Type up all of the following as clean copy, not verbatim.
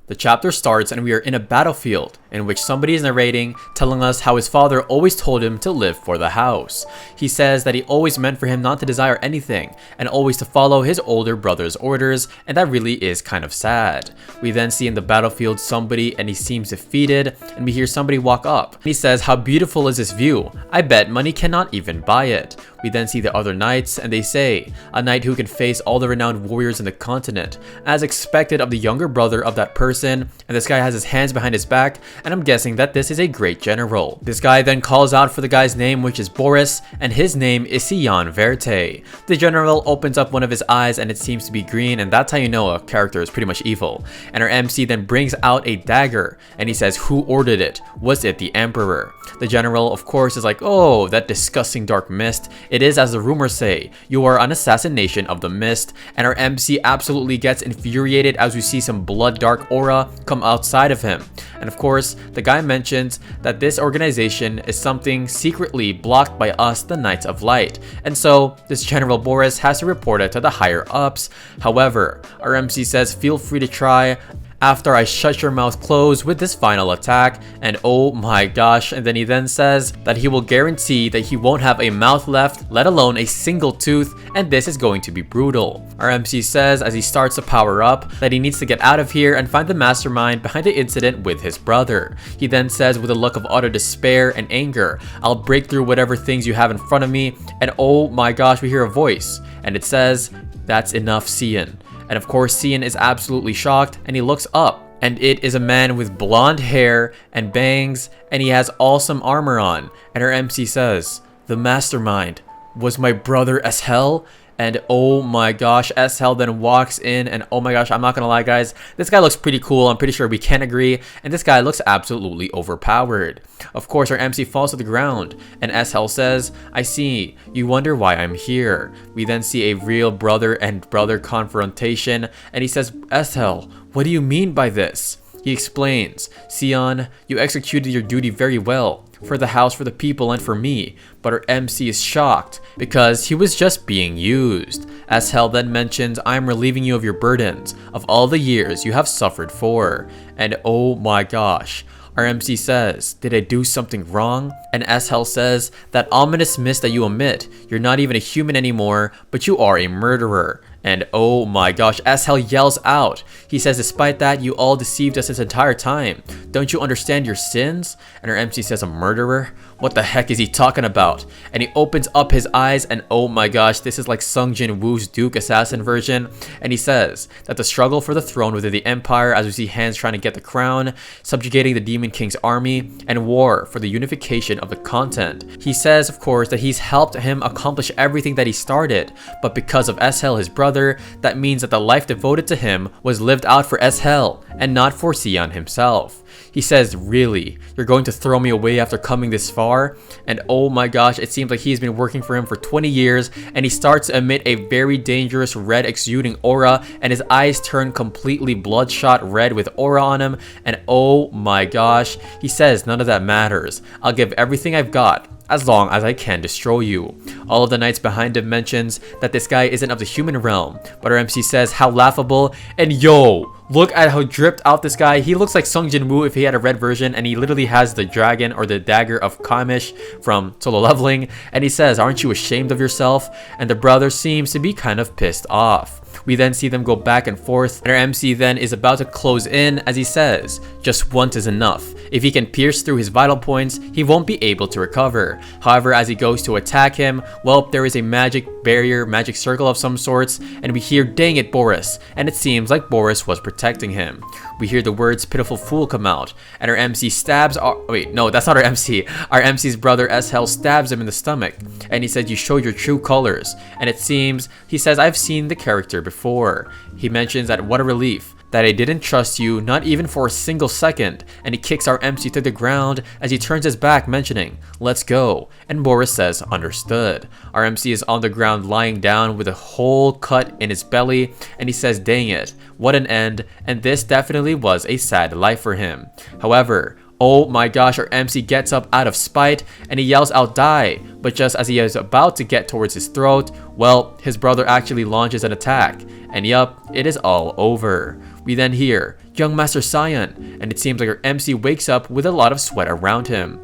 The chapter starts and we are in a battlefield in which somebody is narrating, telling us how his father always told him to live for the house. He says that he always meant for him not to desire anything and always to follow his older brother's orders, and that really is kind of sad. We then see in the battlefield somebody and he seems defeated, and we hear somebody walk up. He says, "How beautiful is this view? I bet money cannot even buy it." We then see the other knights and they say, "A knight who can face all the renowned warriors in the continent," as expected of the younger brother of that person, and this guy has his hands behind his back, and I'm guessing that this is a great general. This guy then calls out for the guy's name, which is Boris, and his name is Sion Verte. The general opens up one of his eyes and it seems to be green, and that's how you know a character is pretty much evil. And our MC then brings out a dagger and he says, "Who ordered it? Was it the Emperor?" The general of course is like, "Oh, that disgusting dark mist. It is as the rumors say. You are an assassination of the mist." And our MC absolutely gets infuriated as we see some blood dark aura come outside of him. And of course, the guy mentions that this organization is something secretly blocked by us, the Knights of Light. And so this General Boris has to report it to the higher ups. However, our MC says, "Feel free to try after I shut your mouth closed with this final attack," and oh my gosh, and then he then says that he will guarantee that he won't have a mouth left, let alone a single tooth, and this is going to be brutal. Our MC says as he starts to power up that he needs to get out of here and find the mastermind behind the incident with his brother. He then says with a look of utter despair and anger, "I'll break through whatever things you have in front of me," and oh my gosh, we hear a voice and it says, "That's enough, Sion." And of course, Sion is absolutely shocked and he looks up, and it is a man with blonde hair and bangs, and he has awesome armor on. And our MC says, "The mastermind was my brother as hell." And oh my gosh, SL then walks in, and oh my gosh, I'm not gonna lie guys, this guy looks pretty cool. I'm pretty sure we can agree, and this guy looks absolutely overpowered. Of course, our MC falls to the ground and SL says, "I see, you wonder why I'm here." We then see a real brother and brother confrontation, and he says, "SL, what do you mean by this?" He explains, "Sion, you executed your duty very well, for the house, for the people, and for me," but our MC is shocked because he was just being used. SL then mentions, "I am relieving you of your burdens, of all the years you have suffered for." And oh my gosh, our MC says, "Did I do something wrong?" And SL says, "That ominous mist that you emit, you're not even a human anymore, but you are a murderer." And oh my gosh, SL yells out. He says, "Despite that, you all deceived us this entire time. Don't you understand your sins?" And our MC says, "A murderer? What the heck is he talking about?" And he opens up his eyes, and oh my gosh, this is like Sung Jin Woo's Duke Assassin version. And he says that the struggle for the throne within the Empire, as we see hands trying to get the crown, subjugating the Demon King's army, and war for the unification of the continent. He says, of course, that he's helped him accomplish everything that he started, but because of SL, his brother, that means that the life devoted to him was lived out for SL and not for Sion himself. He says, "Really? You're going to throw me away after coming this far?" And oh my gosh, it seems like he's been working for him for 20 years, and he starts to emit a very dangerous red exuding aura, and his eyes turn completely bloodshot red with aura on him. And oh my gosh, he says, "None of that matters. I'll give everything I've got as long as I can destroy you." All of the knights behind him mentions that this guy isn't of the human realm, but our MC says, "How laughable." And yo, look at how dripped out this guy. He looks like Sung Jin Woo if he had a red version, and he literally has the dragon or the dagger of Kamish from Solo Leveling. And he says, "Aren't you ashamed of yourself?" And the brother seems to be kind of pissed off. We then see them go back and forth, and our MC then is about to close in as he says, "Just once is enough. If he can pierce through his vital points, he won't be able to recover." However, as he goes to attack him, well, there is a magic barrier, magic circle of some sorts, and we hear, "Dang it, Boris," and it seems like Boris was protecting him. We hear the words "pitiful fool" come out, and our MC stabs wait, no, that's not our MC. Our MC's brother SL stabs him in the stomach, and he said, "You showed your true colors." And it seems, he says, "I've seen the character before." He mentions that what a relief that I didn't trust you, not even for a single second, and he kicks our MC to the ground as he turns his back, mentioning, "Let's go." And Boris says, "Understood." Our MC is on the ground lying down with a hole cut in his belly, and he says, "Dang it, what an end," and this definitely was a sad life for him. However, oh my gosh, our MC gets up out of spite and he yells out, "Die!" But just as he is about to get towards his throat, well, his brother actually launches an attack. And yup, it is all over. We then hear, "Young Master Saiyan," and it seems like our MC wakes up with a lot of sweat around him.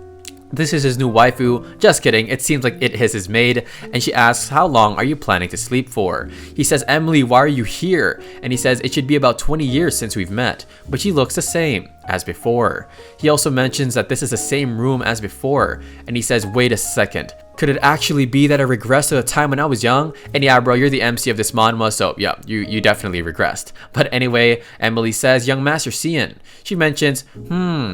This is his new waifu. Just kidding, it seems like it is his maid, and she asks, "How long are you planning to sleep for?" He says, "Emily, why are you here?" And he says, "It should be about 20 years since we've met," but she looks the same as before. He also mentions that this is the same room as before, and he says, "Wait a second. Could it actually be that I regressed to the time when I was young?" And yeah, bro, you're the MC of this manhwa, so yeah, you definitely regressed. But anyway, Emily says, "Young Master Cian." She mentions,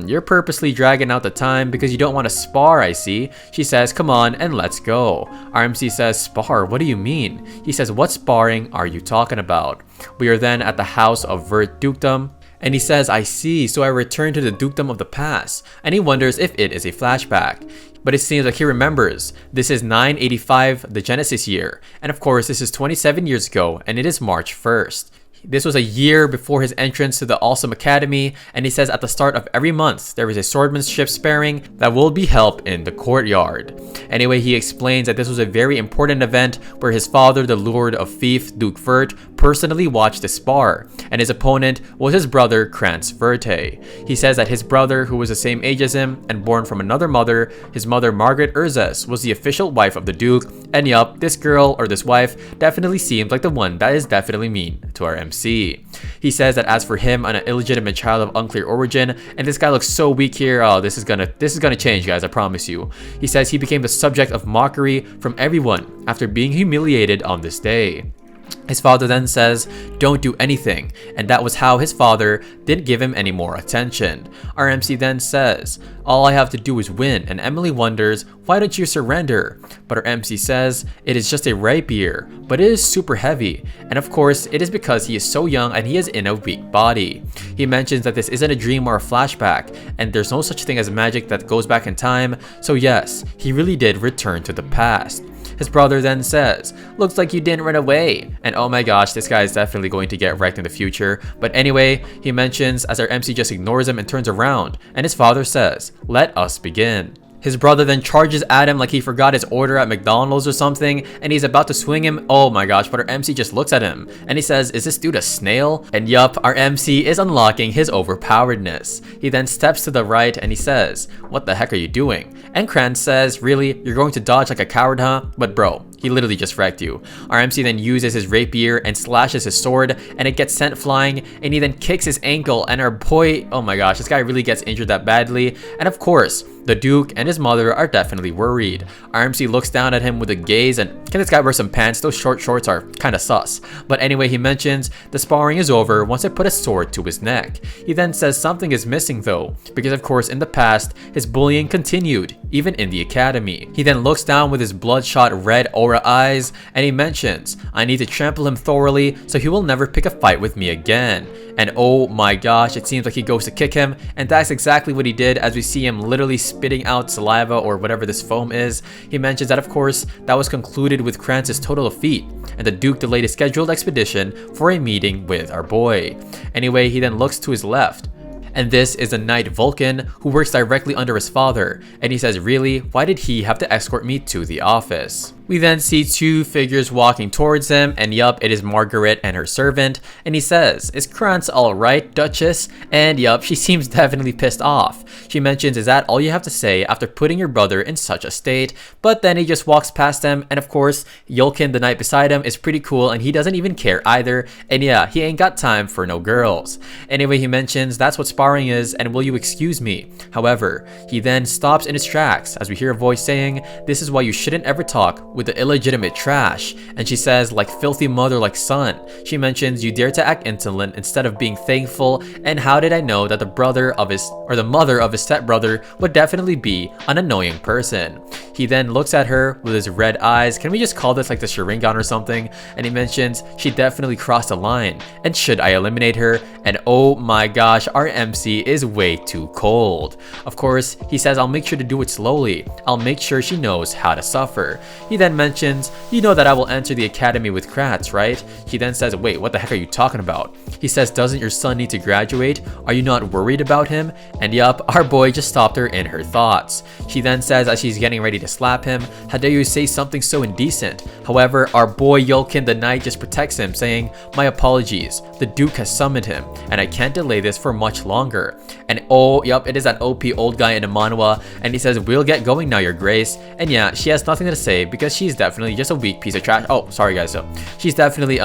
"You're purposely dragging out the time because you don't want to spar, I see." She says, "Come on and let's go." Our MC says, "Spar? What do you mean?" He says, "What sparring are you talking about?" We are then at the house of Vert Dukedom. And he says, "I see, so I return to the dukedom of the past." And he wonders if it is a flashback. But it seems like he remembers. This is 985, the Genesis year. And of course, this is 27 years ago, and it is March 1st. This was a year before his entrance to the Awesome Academy, and he says at the start of every month, there is a swordsmanship sparring that will be held in the courtyard. Anyway, he explains that this was a very important event where his father, the Lord of Fief, Duke Vert, personally watched the spar, and his opponent was his brother, Krantz Verte. He says that his brother, who was the same age as him and born from another mother, his mother Margaret Urzes, was the official wife of the Duke, and yup, this girl or this wife definitely seems like the one that is definitely mean to our MC. He says that as for him, an illegitimate child of unclear origin, and this guy looks so weak here. Oh, this is gonna change, guys, I promise you. He says he became the subject of mockery from everyone after being humiliated on this day. His father then says, "Don't do anything," and that was how his father didn't give him any more attention. Our MC then says, "All I have to do is win," and Emily wonders, "Why don't you surrender?" But our MC says, "It is just a rapier, but it is super heavy," and of course, it is because he is so young and he is in a weak body. He mentions that this isn't a dream or a flashback, and there's no such thing as magic that goes back in time, so yes, he really did return to the past. His brother then says, "Looks like you didn't run away." And oh my gosh, this guy is definitely going to get wrecked in the future. But anyway, he mentions as our MC just ignores him and turns around, and his father says, "Let us begin." His brother then charges at him like he forgot his order at McDonald's or something, and he's about to swing him. Oh my gosh, but our MC just looks at him and he says, "Is this dude a snail?" And yup, our MC is unlocking his overpoweredness. He then steps to the right and he says, "What the heck are you doing?" And Krantz says, "Really? You're going to dodge like a coward, huh?" But bro, he literally just wrecked you. Our MC then uses his rapier and slashes his sword, and it gets sent flying, and he then kicks his ankle, and our boy, oh my gosh, this guy really gets injured that badly. And of course, the Duke and his mother are definitely worried. Our MC looks down at him with a gaze, and can this guy wear some pants? Those short shorts are kinda sus. But anyway, he mentions the sparring is over once I put a sword to his neck. He then says something is missing though, because of course in the past, his bullying continued, even in the academy. He then looks down with his bloodshot red aura eyes, and he mentions, "I need to trample him thoroughly so he will never pick a fight with me again." And oh my gosh, it seems like he goes to kick him, and that's exactly what he did as we see him literally spitting out saliva or whatever this foam is. He mentions that of course, that was concluded with Krantz's total defeat, and the Duke delayed his scheduled expedition for a meeting with our boy. Anyway, he then looks to his left, and this is the Knight Vulcan, who works directly under his father, and he says, "Really? Why did he have to escort me to the office?" We then see two figures walking towards him, and yup, it is Margaret and her servant, and he says, "Is Krantz alright, Duchess?" And yup, she seems definitely pissed off. She mentions, "Is that all you have to say after putting your brother in such a state?" But then he just walks past them, and of course, Yolkin, the knight beside him, is pretty cool, and he doesn't even care either, and yeah, he ain't got time for no girls. Anyway, he mentions, "That's what sparring is, and will you excuse me?" However, he then stops in his tracks as we hear a voice saying, "This is why you shouldn't ever talk with the illegitimate trash." And she says, "Like filthy mother like son." She mentions, "You dare to act insolent instead of being thankful, and how did I know that the brother of his or the mother of his stepbrother would definitely be an annoying person." He then looks at her with his red eyes. Can we just call this like the Sharingan or something? And he mentions, "She definitely crossed the line, and should I eliminate her?" And oh my gosh, our MC is way too cold. Of course, he says, "I'll make sure to do it slowly. I'll make sure she knows how to suffer." He then then mentions, you know that I will enter the academy with Kratz, right? She then says, wait, what the heck are you talking about? He says, doesn't your son need to graduate? Are you not worried about him? And yup, our boy just stopped her in her thoughts. She then says as she's getting ready to slap him, how dare you say something so indecent? However, our boy Yolkin the Knight just protects him, saying, my apologies, the Duke has summoned him, and I can't delay this for much longer. And oh, yup, it is that OP old guy in the manhwa, and he says, we'll get going now, your grace. And yeah, she has nothing to say because she's definitely just a weak piece of trash. Oh, sorry guys, so she's definitely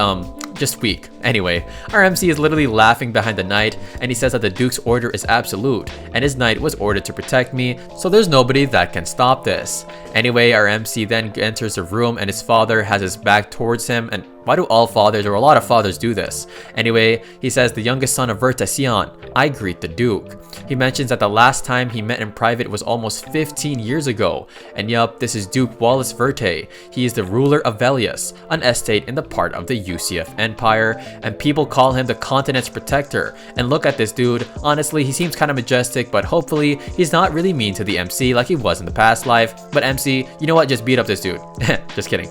just weak. Anyway, our MC is literally laughing behind the knight, and he says that the Duke's order is absolute, and his knight was ordered to protect me, so there's nobody that can stop this. Anyway, our MC then enters the room, and his father has his back towards him, and why do all fathers, or a lot of fathers, do this? Anyway, he says, the youngest son of Vertasion, I greet the Duke. He mentions that the last time he met in private was almost 15 years ago, and yup, this is Duke Wallace Verte. He is the ruler of Velius, an estate in the part of the UCF Empire, and people call him the continent's protector. And look at this dude, honestly, he seems kind of majestic, but hopefully, he's not really mean to the MC like he was in the past life. But MC, you know what, just beat up this dude. Just kidding.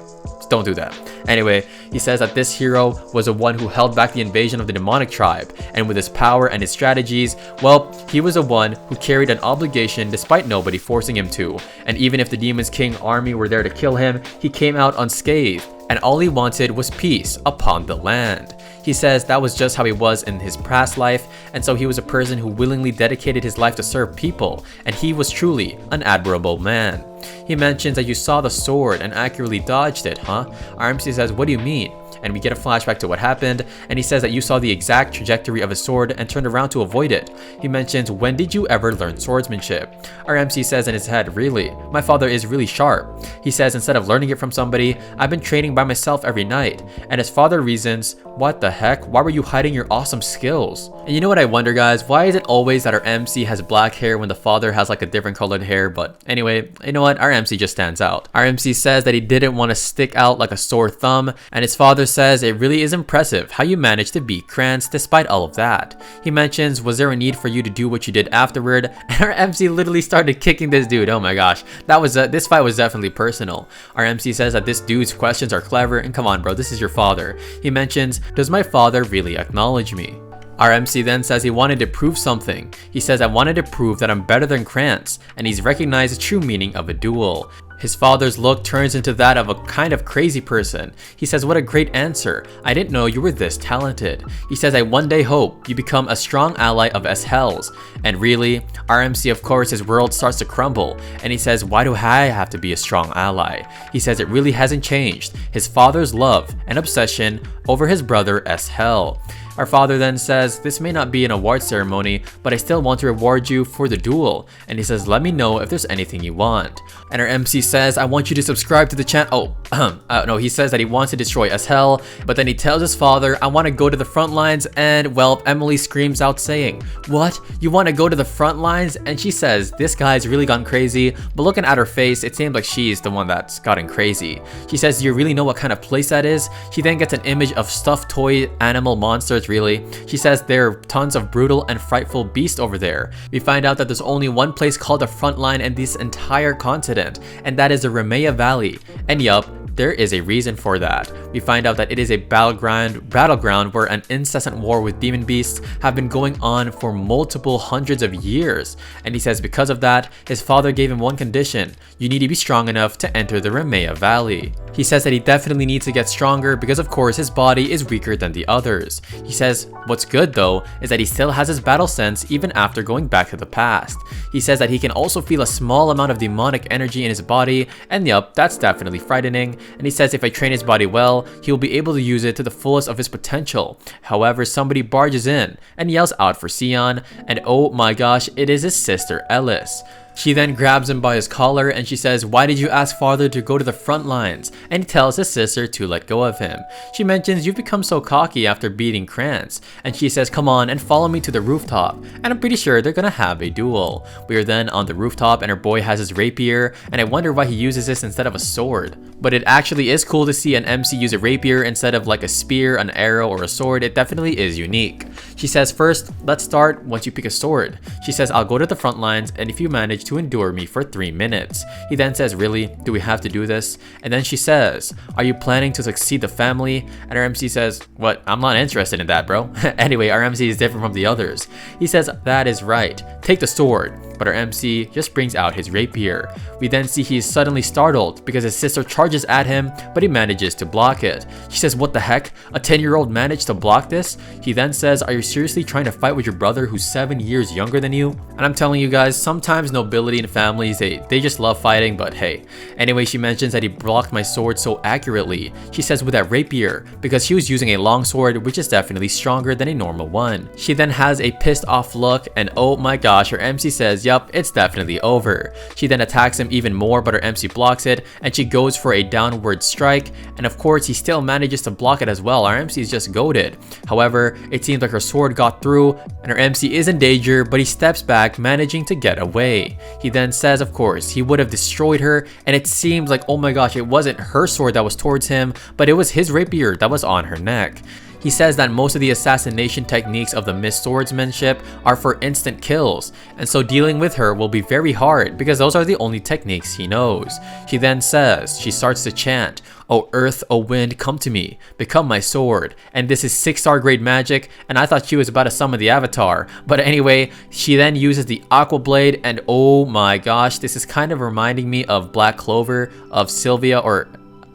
Don't do that. Anyway, he says that this hero was the one who held back the invasion of the demonic tribe, and with his power and his strategies, well, he was the one who carried an obligation despite nobody forcing him to. And even if the Demon's King army were there to kill him, he came out unscathed, and all he wanted was peace upon the land. He says that was just how he was in his past life, and so he was a person who willingly dedicated his life to serve people, and he was truly an admirable man. He mentions that you saw the sword and accurately dodged it, huh? RMC says, what do you mean? And we get a flashback to what happened, and he says that you saw the exact trajectory of his sword and turned around to avoid it. He mentions, when did you ever learn swordsmanship? Our MC says in his head, really? My father is really sharp. He says instead of learning it from somebody, I've been training by myself every night. And his father reasons, what the heck? Why were you hiding your awesome skills? And you know what I wonder, guys? Why is it always that our MC has black hair when the father has like a different colored hair? But anyway, you know what? Our MC just stands out. Our MC says that he didn't want to stick out like a sore thumb, and his father says it really is impressive how you managed to beat Krantz despite all of that. He mentions, was there a need for you to do what you did afterward? And our MC literally started kicking this dude. Oh my gosh, that was this fight was definitely personal. Our MC says that this dude's questions are clever, and come on bro, this is your father. He mentions, does my father really acknowledge me? Our MC then says he wanted to prove something. He says, I wanted to prove that I'm better than Krantz, and he's recognized the true meaning of a duel. His father's look turns into that of a kind of crazy person. He says, what a great answer. I didn't know you were this talented. He says, I one day hope you become a strong ally of S-Hells. And really, RMC, of course, his world starts to crumble. And he says, why do I have to be a strong ally? He says it really hasn't changed. His father's love and obsession over his brother S-Hell. Our father then says, this may not be an award ceremony, but I still want to reward you for the duel. And he says, let me know if there's anything you want. And our MC says, I want you to subscribe to the channel. No, he says that he wants to destroy S-Hell, but then he tells his father, I want to go to the front lines, and well, Emily screams out saying, what? You want to go to the front lines? And she says, this guy's really gone crazy, but looking at her face, it seems like she's the one that's gotten crazy. She says, do you really know what kind of place that is? She then gets an image of stuffed toy animal monsters, really. She says there are tons of brutal and frightful beasts over there. We find out that there's only one place called the front line in this entire continent, and that is the Remea Valley. And yup, there is a reason for that. We find out that it is a battleground where an incessant war with demon beasts have been going on for multiple hundreds of years. And he says because of that, his father gave him one condition: you need to be strong enough to enter the Remea Valley. He says that he definitely needs to get stronger because of course his body is weaker than the others. He says what's good though is that he still has his battle sense even after going back to the past. He says that he can also feel a small amount of demonic energy in his body, and yup, that's definitely frightening. And he says if I train his body well, he will be able to use it to the fullest of his potential. However, somebody barges in and yells out for Sion, and oh my gosh, it is his sister Ellis. She then grabs him by his collar and she says, why did you ask father to go to the front lines? And he tells his sister to let go of him. She mentions, you've become so cocky after beating Krantz. And she says, come on and follow me to the rooftop. And I'm pretty sure they're gonna have a duel. We are then on the rooftop and her boy has his rapier, and I wonder why he uses this instead of a sword. But it actually is cool to see an MC use a rapier instead of like a spear, an arrow, or a sword. It definitely is unique. She says, first, let's start once you pick a sword. She says, I'll go to the front lines, and if you manage to to endure me for 3 minutes. He then says, really? Do we have to do this? And then she says, are you planning to succeed the family? And our MC says, what? I'm not interested in that, bro. Anyway, our MC is different from the others. He says, that is right. Take the sword. But our MC just brings out his rapier. We then see he is suddenly startled because his sister charges at him, but he manages to block it. She says, what the heck? A 10-year-old managed to block this? He then says, are you seriously trying to fight with your brother who's 7 years younger than you? And I'm telling you guys, sometimes nobility in families, they just love fighting, but hey. Anyway, she mentions that he blocked my sword so accurately. She says with that rapier, because she was using a long sword, which is definitely stronger than a normal one. She then has a pissed off look, and oh my gosh, her MC says, yup, it's definitely over. She then attacks him even more, but her MC blocks it, and she goes for a downward strike, and of course he still manages to block it as well. Our MC is just goated. However, it seems like her sword got through, and her MC is in danger, but he steps back, managing to get away. He then says, of course, he would have destroyed her, and it seems like, oh my gosh, it wasn't her sword that was towards him, but it was his rapier that was on her neck. He says that most of the assassination techniques of the Miss Swordsmanship are for instant kills, and so dealing with her will be very hard because those are the only techniques he knows. She then says, she starts to chant, "O earth, O wind, come to me, become my sword." And this is 6-star grade magic, and I thought she was about to summon the avatar. But anyway, she then uses the aqua blade, and oh my gosh, this is kind of reminding me of Black Clover, of Sylvia, or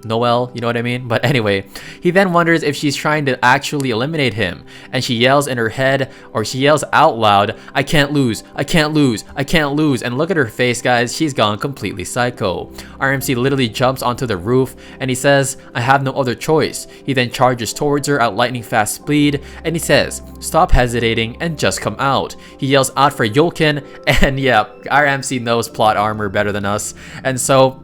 Noel, you know what I mean? But anyway, he then wonders if she's trying to actually eliminate him, and she yells in her head, or she yells out loud, "I can't lose, I can't lose, I can't lose." And look at her face, guys, she's gone completely psycho. RMC literally jumps onto the roof, and he says, "I have no other choice." He then charges towards her at lightning fast speed, and he says, "Stop hesitating and just come out." He yells out for Yulkin, and yeah, RMC knows plot armor better than us, and so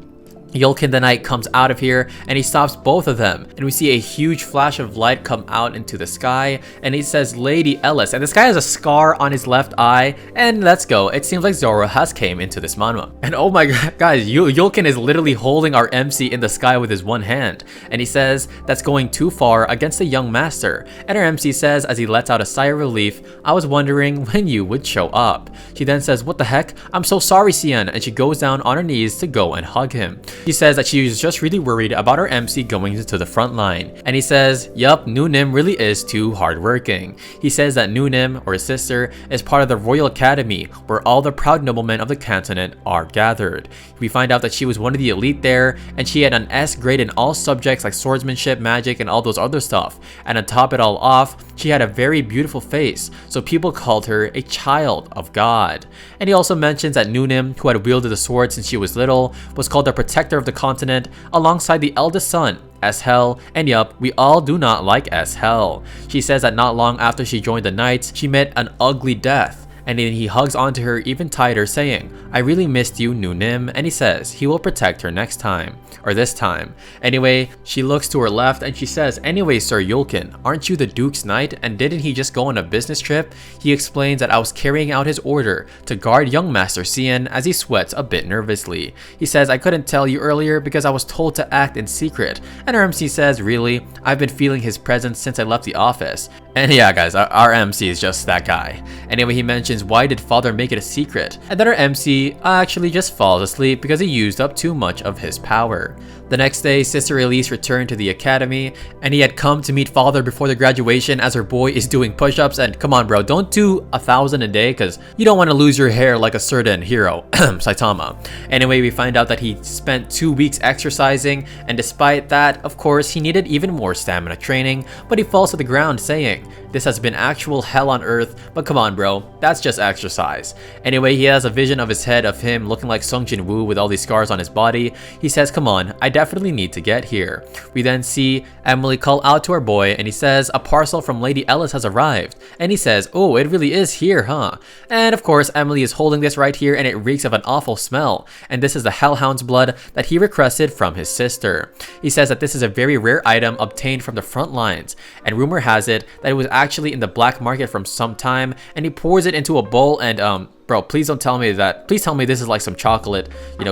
Yulkin the Knight comes out of here, and he stops both of them, and we see a huge flash of light come out into the sky, and he says, "Lady Ellis," and this guy has a scar on his left eye, and let's go. It seems like Zoro has came into this manhwa. And oh my god, guys, Yulkin is literally holding our MC in the sky with his one hand, and he says, "That's going too far against the young master." And our MC says, as he lets out a sigh of relief, "I was wondering when you would show up." She then says, "What the heck? I'm so sorry, Cien," and she goes down on her knees to go and hug him. He says that she was just really worried about her MC going into the front line. And he says, yup, Nunim really is too hardworking. He says that Nunim, or his sister, is part of the Royal Academy, where all the proud noblemen of the continent are gathered. We find out that she was one of the elite there, and she had an S grade in all subjects like swordsmanship, magic, and all those other stuff. And to top it all off, she had a very beautiful face, so people called her a child of God. And he also mentions that Nunim, who had wielded the sword since she was little, was called the protector of the continent, alongside the eldest son, S-Hell, and yup, we all do not like S-Hell. She says that not long after she joined the Knights, she met an ugly death. And then he hugs onto her even tighter, saying, "I really missed you, Nunim," and he says he will protect her next time, or this time. Anyway, she looks to her left and she says, "Anyway, Sir Yulkin, aren't you the Duke's knight, and didn't he just go on a business trip?" He explains that I was carrying out his order to guard young Master Cien, as he sweats a bit nervously. He says, "I couldn't tell you earlier because I was told to act in secret." And RMC says, "Really? I've been feeling his presence since I left the office." And yeah, guys, our MC is just that guy. Anyway, he mentions, "Why did father make it a secret?" And then our MC actually just falls asleep because he used up too much of his power. The next day, Sister Elise returned to the academy, and he had come to meet father before the graduation as her boy is doing push-ups. And come on, bro, don't do 1,000 a day because you don't want to lose your hair like a certain hero, Saitama. Anyway, we find out that he spent 2 weeks exercising, and despite that, of course, he needed even more stamina training, but he falls to the ground saying, "This has been actual hell on earth, but come on, bro, that's just exercise." Anyway, he has a vision of his head of him looking like Sung Jin-woo with all these scars on his body. He says, "Come on, I definitely need to get here." We then see Emily call out to our boy, and he says, "A parcel from Lady Ellis has arrived." And he says, "Oh, it really is here, huh?" And of course, Emily is holding this right here, and it reeks of an awful smell. And this is the Hellhound's blood that he requested from his sister. He says that this is a very rare item obtained from the front lines, and rumor has it that it was actually in the black market from some time, and he pours it into a bowl, and bro, please don't tell me that. Please tell me this is like some chocolate,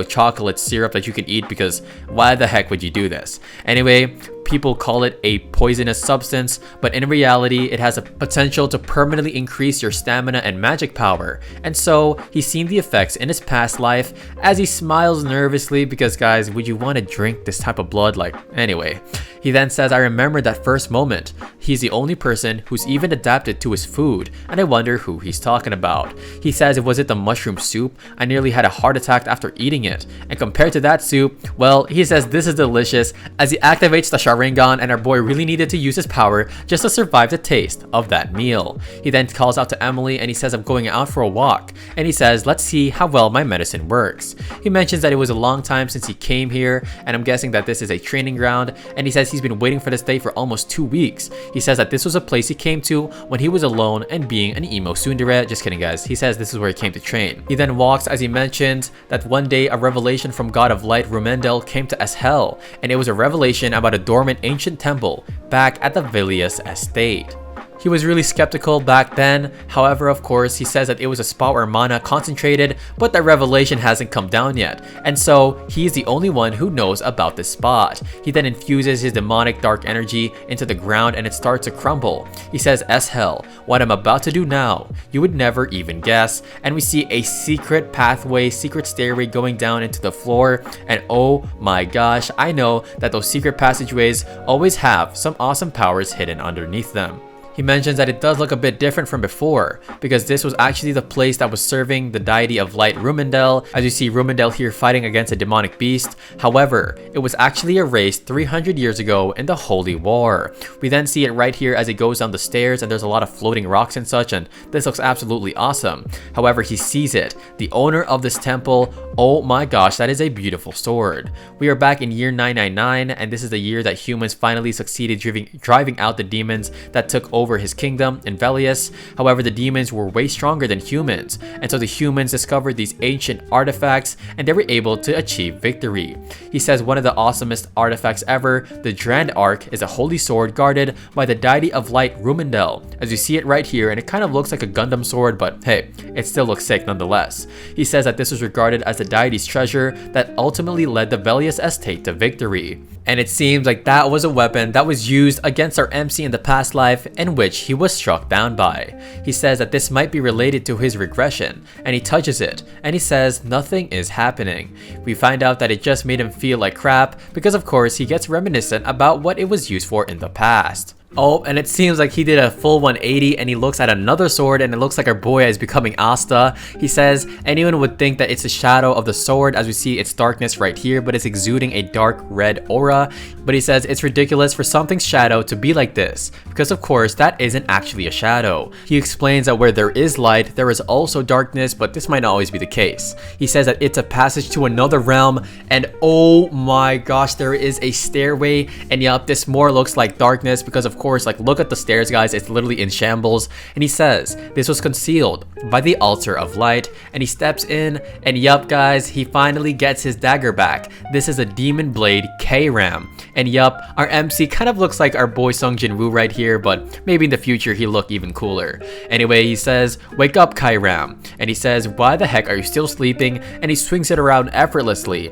chocolate syrup that you can eat, because why the heck would you do this? Anyway, people call it a poisonous substance, but in reality it has a potential to permanently increase your stamina and magic power. And so he's seen the effects in his past life as he smiles nervously because guys, would you want to drink this type of blood? Like, anyway. He then says, I remember that first moment. He's the only person who's even adapted to his food, and I wonder who he's talking about. He says, was it the mushroom soup? I nearly had a heart attack after eating it. And compared to that soup, well, he says this is delicious as he activates the Sharingan, and our boy really needed to use his power just to survive the taste of that meal. He then calls out to Emily and he says, I'm going out for a walk. And he says, let's see how well my medicine works. He mentions that it was a long time since he came here, and I'm guessing that this is a training ground, and he says he's been waiting for this day for almost 2 weeks. He says that this was a place he came to when he was alone and being an emo tsundere. Just kidding guys, he says this is where he came to train. He then walks as he mentioned that one day a revelation from God of Light Rumendel came to Eshel, and it was a revelation about a dormant ancient temple back at the Vilius estate. He was really skeptical back then. However, of course, he says that it was a spot where mana concentrated, but that revelation hasn't come down yet. And so, he's the only one who knows about this spot. He then infuses his demonic dark energy into the ground and it starts to crumble. He says, Eshel, what I'm about to do now, you would never even guess. And we see a secret pathway, secret stairway going down into the floor. And oh my gosh, I know that those secret passageways always have some awesome powers hidden underneath them. He mentions that it does look a bit different from before, because this was actually the place that was serving the deity of light Rumendel, as you see Rumendel here fighting against a demonic beast. However, it was actually erased 300 years ago in the Holy War. We then see it right here as it goes down the stairs, and there's a lot of floating rocks and such, and this looks absolutely awesome. However, he sees it. The owner of this temple, oh my gosh, that is a beautiful sword. We are back in year 999, and this is the year that humans finally succeeded driving out the demons that took over his kingdom in Velius. However, the demons were way stronger than humans, and so the humans discovered these ancient artifacts and they were able to achieve victory. He says one of the awesomest artifacts ever, the Drand Arc, is a holy sword guarded by the deity of light Rumendel, as you see it right here, and it kind of looks like a Gundam sword, but hey, it still looks sick nonetheless. He says that this was regarded as the deity's treasure that ultimately led the Velius estate to victory. And it seems like that was a weapon that was used against our MC in the past life in which he was struck down by. He says that this might be related to his regression, and he touches it, and he says nothing is happening. We find out that it just made him feel like crap because of course he gets reminiscent about what it was used for in the past. Oh, and it seems like he did a full 180 and he looks at another sword and it looks like our boy is becoming Asta. He says anyone would think that it's the shadow of the sword as we see its darkness right here, but it's exuding a dark red aura. But he says it's ridiculous for something's shadow to be like this, because of course that isn't actually a shadow. He explains that where there is light, there is also darkness, but this might not always be the case. He says that it's a passage to another realm, and oh my gosh, there is a stairway, and yup, this more looks like darkness because of course, like, look at the stairs guys, it's literally in shambles. And he says this was concealed by the altar of light, and he steps in, and yup guys, he finally gets his dagger back. This is a demon blade K-Ram, and yup, our MC kind of looks like our boy Sung Jin-woo right here, but maybe in the future he'll look even cooler. Anyway, he says, wake up Kai-Ram, and he says, why the heck are you still sleeping? And he swings it around effortlessly.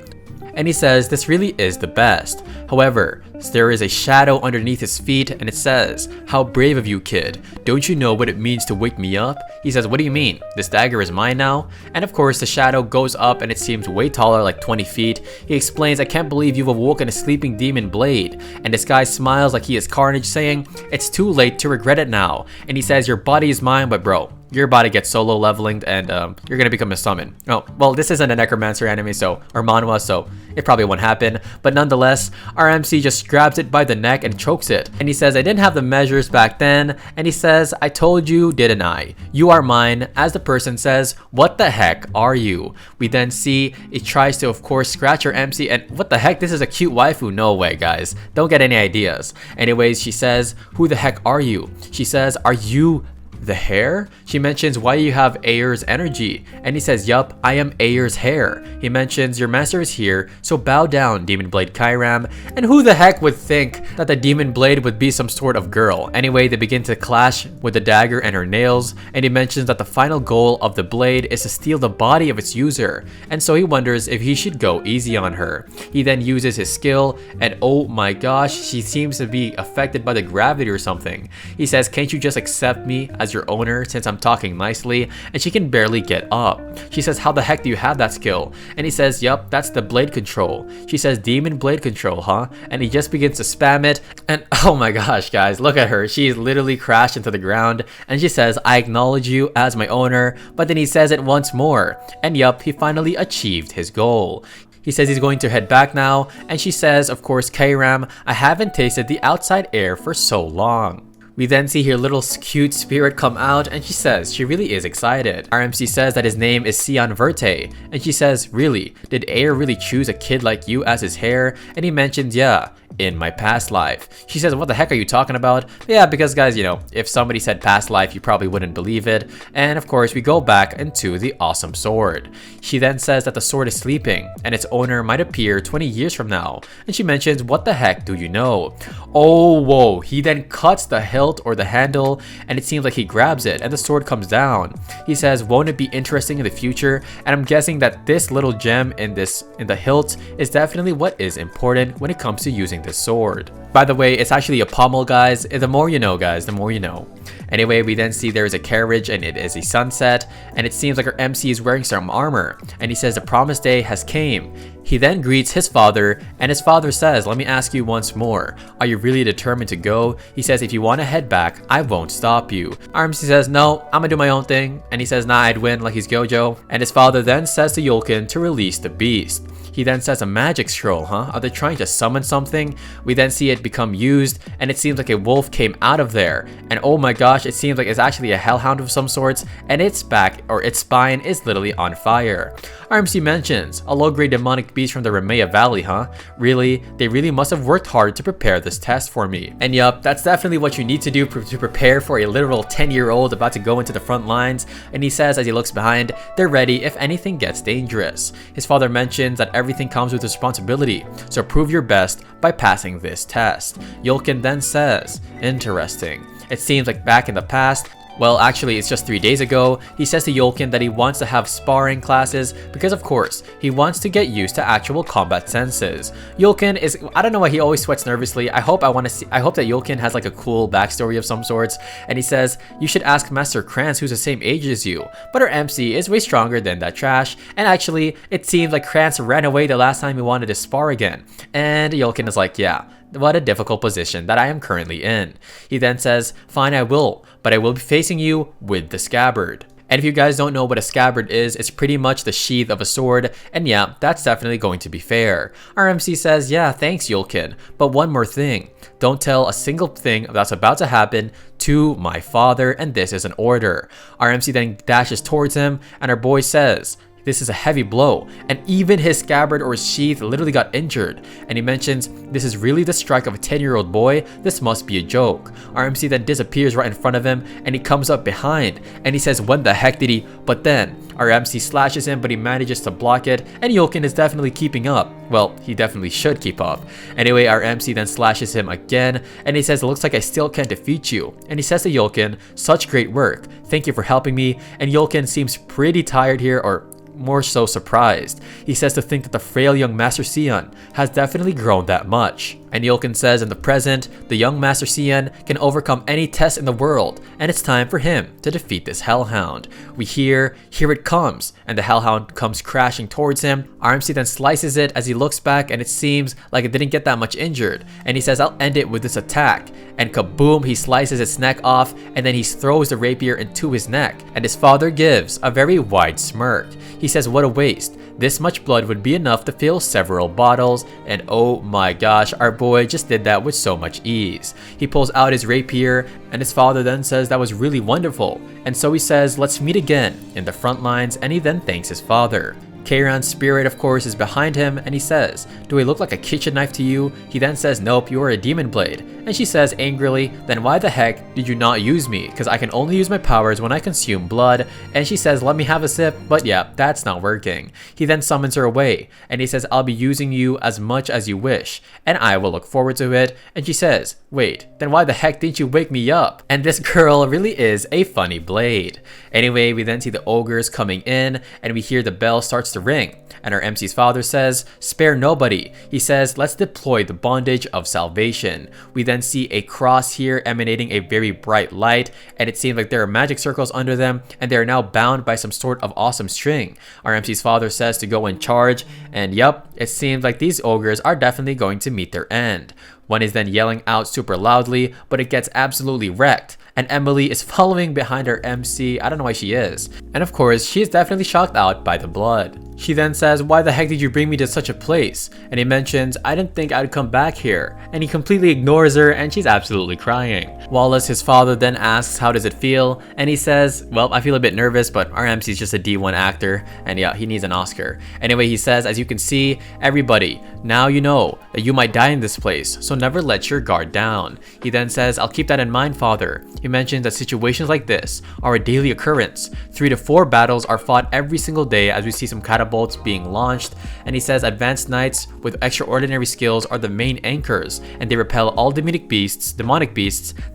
And he says this really is the best. However, there is a shadow underneath his feet, and it says, how brave of you, kid. Don't you know what it means to wake me up? He says, what do you mean? This dagger is mine now? And of course, the shadow goes up and it seems way taller, like 20 feet. He explains, I can't believe you've awoken a sleeping demon blade. And this guy smiles like he is Carnage, saying, it's too late to regret it now. And he says, your body is mine, but bro, your body gets solo leveling and you're gonna become a summon. Oh, well, this isn't a necromancer anime, or manhwa, so it probably won't happen. But nonetheless, our MC just grabs it by the neck and chokes it. And he says, I didn't have the measures back then. And he says, I told you, didn't I? You are mine. As the person says, what the heck are you? We then see it tries to, of course, scratch our MC, and what the heck? This is a cute waifu. No way, guys. Don't get any ideas. Anyways, she says, who the heck are you? She says, are you The hair? She mentions, why do you have Ayer's energy? And he says, yup, I am Ayer's hair. He mentions, your master is here, so bow down, Demon Blade Kairam. And who the heck would think that the Demon Blade would be some sort of girl? Anyway, they begin to clash with the dagger and her nails, and he mentions that the final goal of the blade is to steal the body of its user, and so he wonders if he should go easy on her. He then uses his skill, and oh my gosh, she seems to be affected by the gravity or something. He says, can't you just accept me as your owner since I'm talking nicely? And she can barely get up. She says, how the heck do you have that skill? And he says, yup, that's the blade control. She says, demon blade control, huh? And he just begins to spam it, and oh my gosh guys, look at her. She's literally crashed into the ground, and she says, I acknowledge you as my owner. But then he says it once more, and yup, he finally achieved his goal. He says he's going to head back now, and she says, of course, Kairam, I haven't tasted the outside air for so long. We then see her little cute spirit come out, and she says she really is excited. Our MC says that his name is Sion Verte, and she says, really? Did Ayer really choose a kid like you as his heir? And he mentions, yeah, in my past life. She says, what the heck are you talking about? Yeah, because guys, you know, if somebody said past life, you probably wouldn't believe it. And of course, we go back into the awesome sword. She then says that the sword is sleeping, and its owner might appear 20 years from now. And she mentions, what the heck do you know? Oh, whoa. He then cuts the hilt or the handle, and it seems like he grabs it, and the sword comes down. He says, won't it be interesting in the future? And I'm guessing that this little gem in the hilt is definitely what is important when it comes to using this sword. By the way, it's actually a pommel, guys. The more you know, guys, the more you know. Anyway, we then see there is a carriage, and it is a sunset, and it seems like our MC is wearing some armor, and he says the promised day has came. He then greets his father, and his father says, let me ask you once more, are you really determined to go? He says, if you want to head back, I won't stop you. Our MC says, no, I'm gonna do my own thing, and he says, nah, I'd win, like he's Gojo. And his father then says to Yulkin to release the beast. He then says, a magic scroll, huh? Are they trying to summon something? We then see it become used, and it seems like a wolf came out of there. And oh my gosh, it seems like it's actually a hellhound of some sorts, and its back, or its spine, is literally on fire. RMC mentions, a low-grade demonic beast from the Remea Valley, huh? Really? They really must have worked hard to prepare this test for me. And yup, that's definitely what you need to do to prepare for a literal 10-year-old about to go into the front lines. And he says as he looks behind, they're ready if anything gets dangerous. His father mentions that everything comes with responsibility, so prove your best by passing this test. Yulkin then says, interesting. It seems like back in the past, well, actually, it's just 3 days ago, he says to Yulkin that he wants to have sparring classes because, of course, he wants to get used to actual combat senses. Yulkin is, I don't know why he always sweats nervously. I hope that Yulkin has like a cool backstory of some sorts. And he says, you should ask Master Krantz, who's the same age as you. But our MC is way stronger than that trash. And actually, it seems like Krantz ran away the last time he wanted to spar again. And Yulkin is like, yeah, what a difficult position that I am currently in. He then says, fine, I will, but I will be facing you with the scabbard. And if you guys don't know what a scabbard is, it's pretty much the sheath of a sword, and yeah, that's definitely going to be fair. Our MC says, yeah, thanks Yulkin, but one more thing. Don't tell a single thing that's about to happen to my father, and this is an order. Our MC then dashes towards him, and our boy says, this is a heavy blow, and even his scabbard or his sheath literally got injured. And he mentions, this is really the strike of a 10-year-old boy, this must be a joke. Our MC then disappears right in front of him, and he comes up behind, and he says, when the heck did he? But then, our MC slashes him, but he manages to block it, and Yulkin is definitely keeping up. Well, he definitely should keep up. Anyway, our MC then slashes him again, and he says, it looks like I still can't defeat you. And he says to Yulkin, such great work, thank you for helping me. And Yulkin seems pretty tired here, or more so surprised. He says to think that the frail young Master Sion has definitely grown that much. And Yulkin says in the present, the young Master Sion can overcome any test in the world, and it's time for him to defeat this hellhound. We hear it comes, and the hellhound comes crashing towards him. RMC then slices it as he looks back, and it seems like it didn't get that much injured. And he says, I'll end it with this attack. And kaboom, he slices its neck off, and then he throws the rapier into his neck. And his father gives a very wide smirk. He says, what a waste. This much blood would be enough to fill several bottles, and oh my gosh, our boy just did that with so much ease. He pulls out his rapier, and his father then says that was really wonderful. And so he says, let's meet again in the front lines, and he then thanks his father. Keiran's spirit, of course, is behind him, and he says, "Do I look like a kitchen knife to you?" He then says, "Nope, you are a demon blade." And she says angrily, "Then why the heck did you not use me? Because I can only use my powers when I consume blood." And she says, "Let me have a sip," but yeah, that's not working. He then summons her away, and he says, "I'll be using you as much as you wish, and I will look forward to it." And she says, "Wait, then why the heck didn't you wake me up?" And this girl really is a funny blade. Anyway, we then see the ogres coming in, and we hear the bell starts to ring. And our MC's father says, "Spare nobody." He says, "Let's deploy the bondage of salvation." We then see a cross here emanating a very bright light, and it seems like there are magic circles under them, and they are now bound by some sort of awesome string. Our MC's father says to go in charge, and yup, it seems like these ogres are definitely going to meet their end. One is then yelling out super loudly, but it gets absolutely wrecked. And Emily is following behind her MC. I don't know why she is. And of course, she is definitely shocked out by the blood. She then says, "Why the heck did you bring me to such a place?" And he mentions, "I didn't think I'd come back here." And he completely ignores her, and she's absolutely crying. Wallace, his father, then asks, "How does it feel?" And he says, "Well, I feel a bit nervous, but our MC's just a D1 actor, and yeah, he needs an Oscar." Anyway, he says, "As you can see, everybody, now you know that you might die in this place, so never let your guard down." He then says, "I'll keep that in mind, father." He mentions that situations like this are a daily occurrence. 3 to 4 battles are fought every single day as we see some catapults being launched, and he says advanced knights with extraordinary skills are the main anchors, and they repel all demonic beasts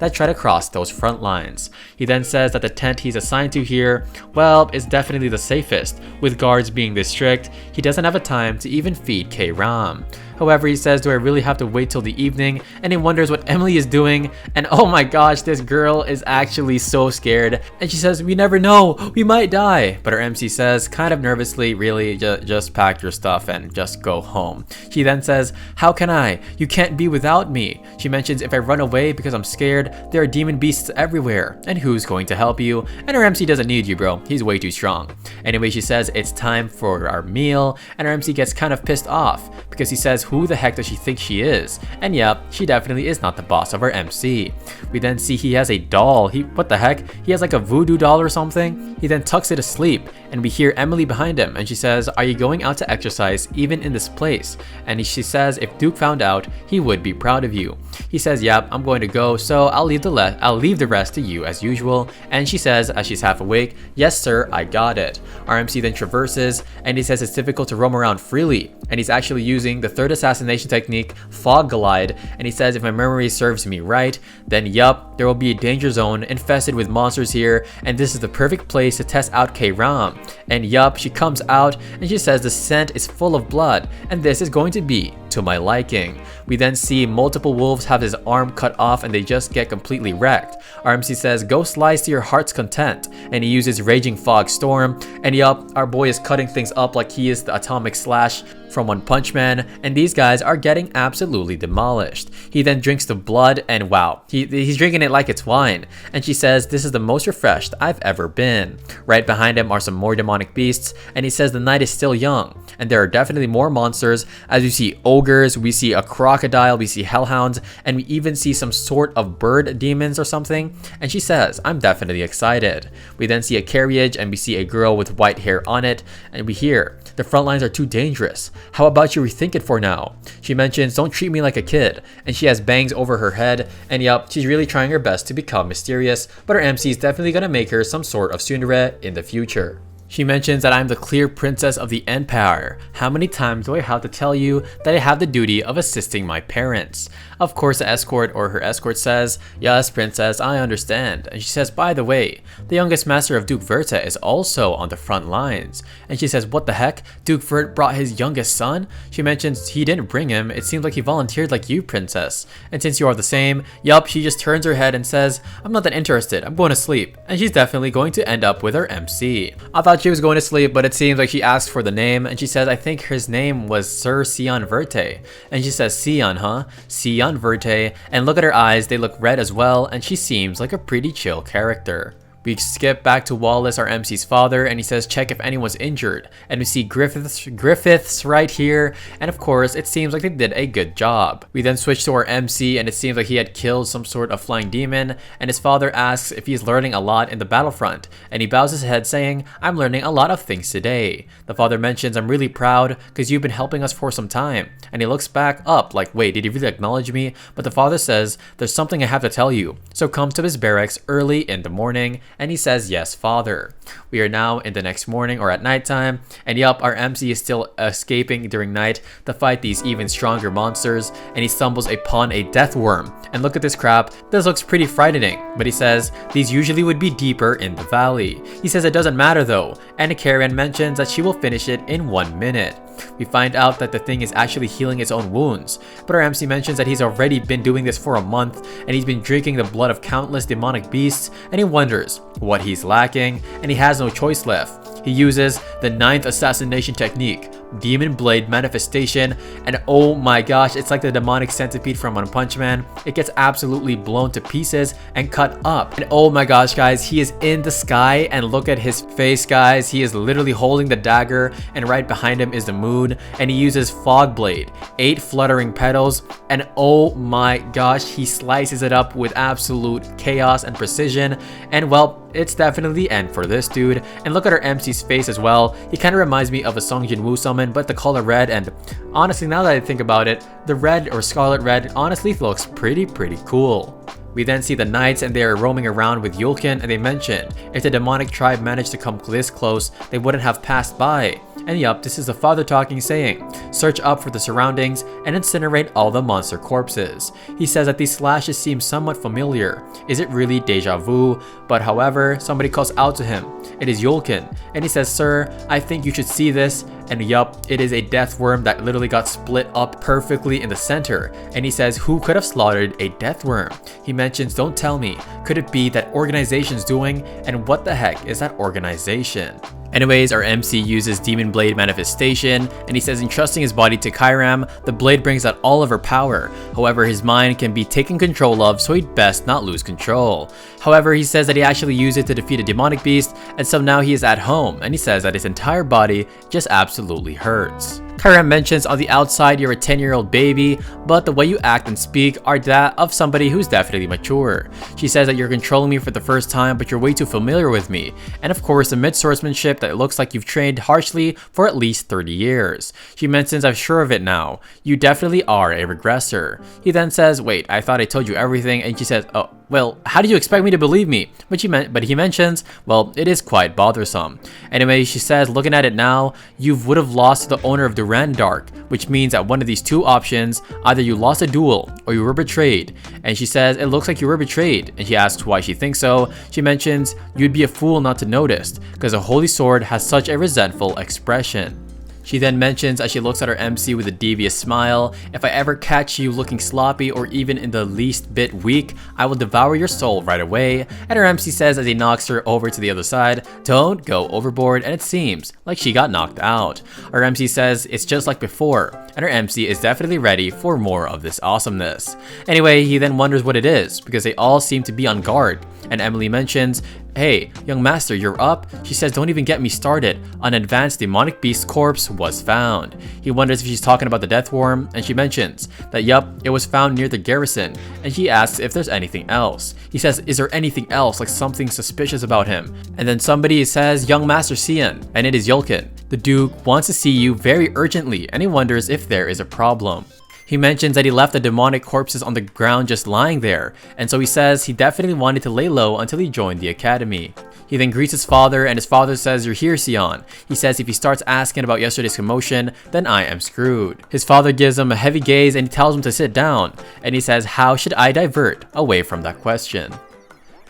that try to cross those front lines. He then says that the tent he's assigned to here, well, is definitely the safest, with guards being this strict. He doesn't have a time to even feed K-Ram. However, he says, "Do I really have to wait till the evening?" And he wonders what Emily is doing, and oh my gosh, this girl is actually so scared, and she says, "We never know, we might die." But her MC says, kind of nervously, "Really, just pack your stuff and just go home." She then says, "How can I? You can't be without me." She mentions, "If I run away because I'm scared, there are demon beasts everywhere, and who's going to help you?" And her MC doesn't need you, bro, he's way too strong. Anyway, she says, "It's time for our meal," and her MC gets kind of pissed off, because he says, who the heck does she think she is? And yep, she definitely is not the boss of our MC. We then see he has a doll. What the heck? He has like a voodoo doll or something? He then tucks it to sleep, and we hear Emily behind him, and she says, "Are you going out to exercise even in this place?" And she says if Duke found out, he would be proud of you. He says, "Yep, I'm going to go, so I'll leave the rest to you as usual." And she says, as she's half awake, "Yes sir, I got it." Our MC then traverses, and he says it's difficult to roam around freely, and he's actually using the third assassination technique, Fog Glide, and he says if my memory serves me right, then yup, there will be a danger zone infested with monsters here, and this is the perfect place to test out K-Ram. And yup, she comes out, and she says the scent is full of blood, and this is going to be to my liking. We then see multiple wolves have his arm cut off, and they just get completely wrecked. Our MC says, "Go slice to your heart's content," and he uses Raging Fog Storm, and yup, our boy is cutting things up like he is the Atomic Slash from One Punch Man, and these guys are getting absolutely demolished. He then drinks the blood, and wow, he's drinking it like it's wine, and she says this is the most refreshed I've ever been. Right behind him are some more demonic beasts, and he says the night is still young, and there are definitely more monsters, as you see ogres, we see a crocodile, we see hellhounds, and we even see some sort of bird demons or something, and she says, "I'm definitely excited." We then see a carriage, and we see a girl with white hair on it, and we hear, "The front lines are too dangerous. How about you rethink it for now?" She mentions, "Don't treat me like a kid," and she has bangs over her head, and yup, she's really trying her best to become mysterious, but her MC is definitely gonna make her some sort of tsundere in the future. She mentions that I'm the clear princess of the empire. How many times do I have to tell you that I have the duty of assisting my parents? Of course, the escort or her escort says, "Yes, princess, I understand." And she says, "By the way, the youngest master of Duke Verta is also on the front lines." And she says, "What the heck? Duke Vert brought his youngest son?" She mentions he didn't bring him. It seems like he volunteered like you, princess. And since you are the same, yup, she just turns her head and says, "I'm not that interested. I'm going to sleep." And she's definitely going to end up with her MC. I thought she was going to sleep, but it seems like she asked for the name, and she says, "I think his name was Sir Sion Verte." And she says, "Sion, huh? Sion Verte." And look at her eyes, they look red as well, and she seems like a pretty chill character. We skip back to Wallace, our MC's father, and he says check if anyone's injured. And we see Griffiths right here, and of course it seems like they did a good job. We then switch to our MC, and it seems like he had killed some sort of flying demon, and his father asks if he's learning a lot in the battlefront, and he bows his head saying, I'm learning a lot of things today. The father mentions, I'm really proud because you've been helping us for some time, and he looks back up like, wait, did he really acknowledge me? But the father says, there's something I have to tell you, so come to his barracks early in the morning. And he says, yes, father. We are now in the next morning or at nighttime, and yup, our MC is still escaping during night to fight these even stronger monsters, and he stumbles upon a death worm. And look at this crap, this looks pretty frightening, but he says these usually would be deeper in the valley. He says it doesn't matter though, and Karen mentions that she will finish it in 1 minute. We find out that the thing is actually healing its own wounds, but our MC mentions that he's already been doing this for a month, and he's been drinking the blood of countless demonic beasts, and he wonders what he's lacking, and he has no choice left. He uses the 9th assassination technique, Demon Blade Manifestation, and oh my gosh, it's like the demonic centipede from One Punch Man. It gets absolutely blown to pieces and cut up. And oh my gosh guys, he is in the sky, and look at his face guys, he is literally holding the dagger, and right behind him is the moon, and he uses Fog Blade, 8 fluttering petals, and oh my gosh, he slices it up with absolute chaos and precision, and well, it's definitely the end for this dude. And look at our MC's face as well. He kind of reminds me of a Song Jin-woo summon, but the color red, and honestly now that I think about it, the red or scarlet red honestly looks pretty cool. We then see the knights, and they are roaming around with Yulkin, and they mention if the demonic tribe managed to come this close, they wouldn't have passed by. And yup, this is the father talking, saying, search up for the surroundings and incinerate all the monster corpses. He says that these slashes seem somewhat familiar. Is it really deja vu? But however, somebody calls out to him. It is Yulkin, and he says, sir, I think you should see this. And yup, it is a death worm that literally got split up perfectly in the center. And he says, who could have slaughtered a death worm? He mentions, don't tell me, could it be that organization's doing? And what the heck is that organization? Anyways, our MC uses Demon Blade Manifestation, and he says entrusting his body to Kairam, the blade brings out all of her power. However, his mind can be taken control of, so he'd best not lose control. However, he says that he actually used it to defeat a demonic beast, and so now he is at home, and he says that his entire body just absolutely hurts. Kairam mentions on the outside you're a 10-year-old baby, but the way you act and speak are that of somebody who's definitely mature. She says that you're controlling me for the first time, but you're way too familiar with me. And of course, the mid-swordsmanship that it looks like you've trained harshly for at least 30 years. She mentions, I'm sure of it now. You definitely are a regressor. He then says, wait, I thought I told you everything, and she says, oh, well, how do you expect me to believe me? But he mentions, well, it is quite bothersome. Anyway, she says, looking at it now, you would have lost to the owner of Durandark, which means that one of these two options, either you lost a duel or you were betrayed. And she says, it looks like you were betrayed. And she asks why she thinks so. She mentions, you'd be a fool not to notice, because a holy sword has such a resentful expression. She then mentions as she looks at her MC with a devious smile, if I ever catch you looking sloppy or even in the least bit weak, I will devour your soul right away. And her MC says as he knocks her over to the other side, don't go overboard, and it seems like she got knocked out. Our MC says it's just like before, and her MC is definitely ready for more of this awesomeness. Anyway, he then wonders what it is, because they all seem to be on guard, and Emily mentions, hey, young master, you're up? She says, don't even get me started. An advanced demonic beast corpse was found. He wonders if she's talking about the death worm, and she mentions that yup, it was found near the garrison, and she asks if there's anything else. He says, is there anything else, like something suspicious about him? And then somebody says, young master Sian, and it is Yulkin. The Duke wants to see you very urgently, and he wonders if there is a problem. He mentions that he left the demonic corpses on the ground just lying there, and so he says he definitely wanted to lay low until he joined the academy. He then greets his father, and his father says, you're here, Sion. He says if he starts asking about yesterday's commotion, then I am screwed. His father gives him a heavy gaze and he tells him to sit down, and he says, how should I divert away from that question?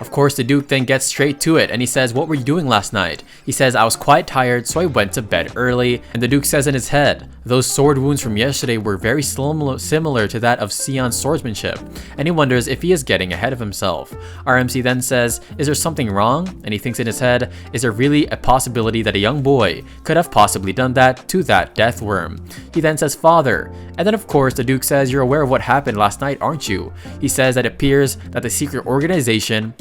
Of course, the Duke then gets straight to it, and he says, what were you doing last night? He says, I was quite tired, so I went to bed early. And the Duke says in his head, those sword wounds from yesterday were very similar to that of Sion's swordsmanship, and he wonders if he is getting ahead of himself. Our MC then says, is there something wrong? And he thinks in his head, is there really a possibility that a young boy could have possibly done that to that death worm? He then says, father. And then of course, the Duke says, you're aware of what happened last night, aren't you? He says that it appears that the secret organization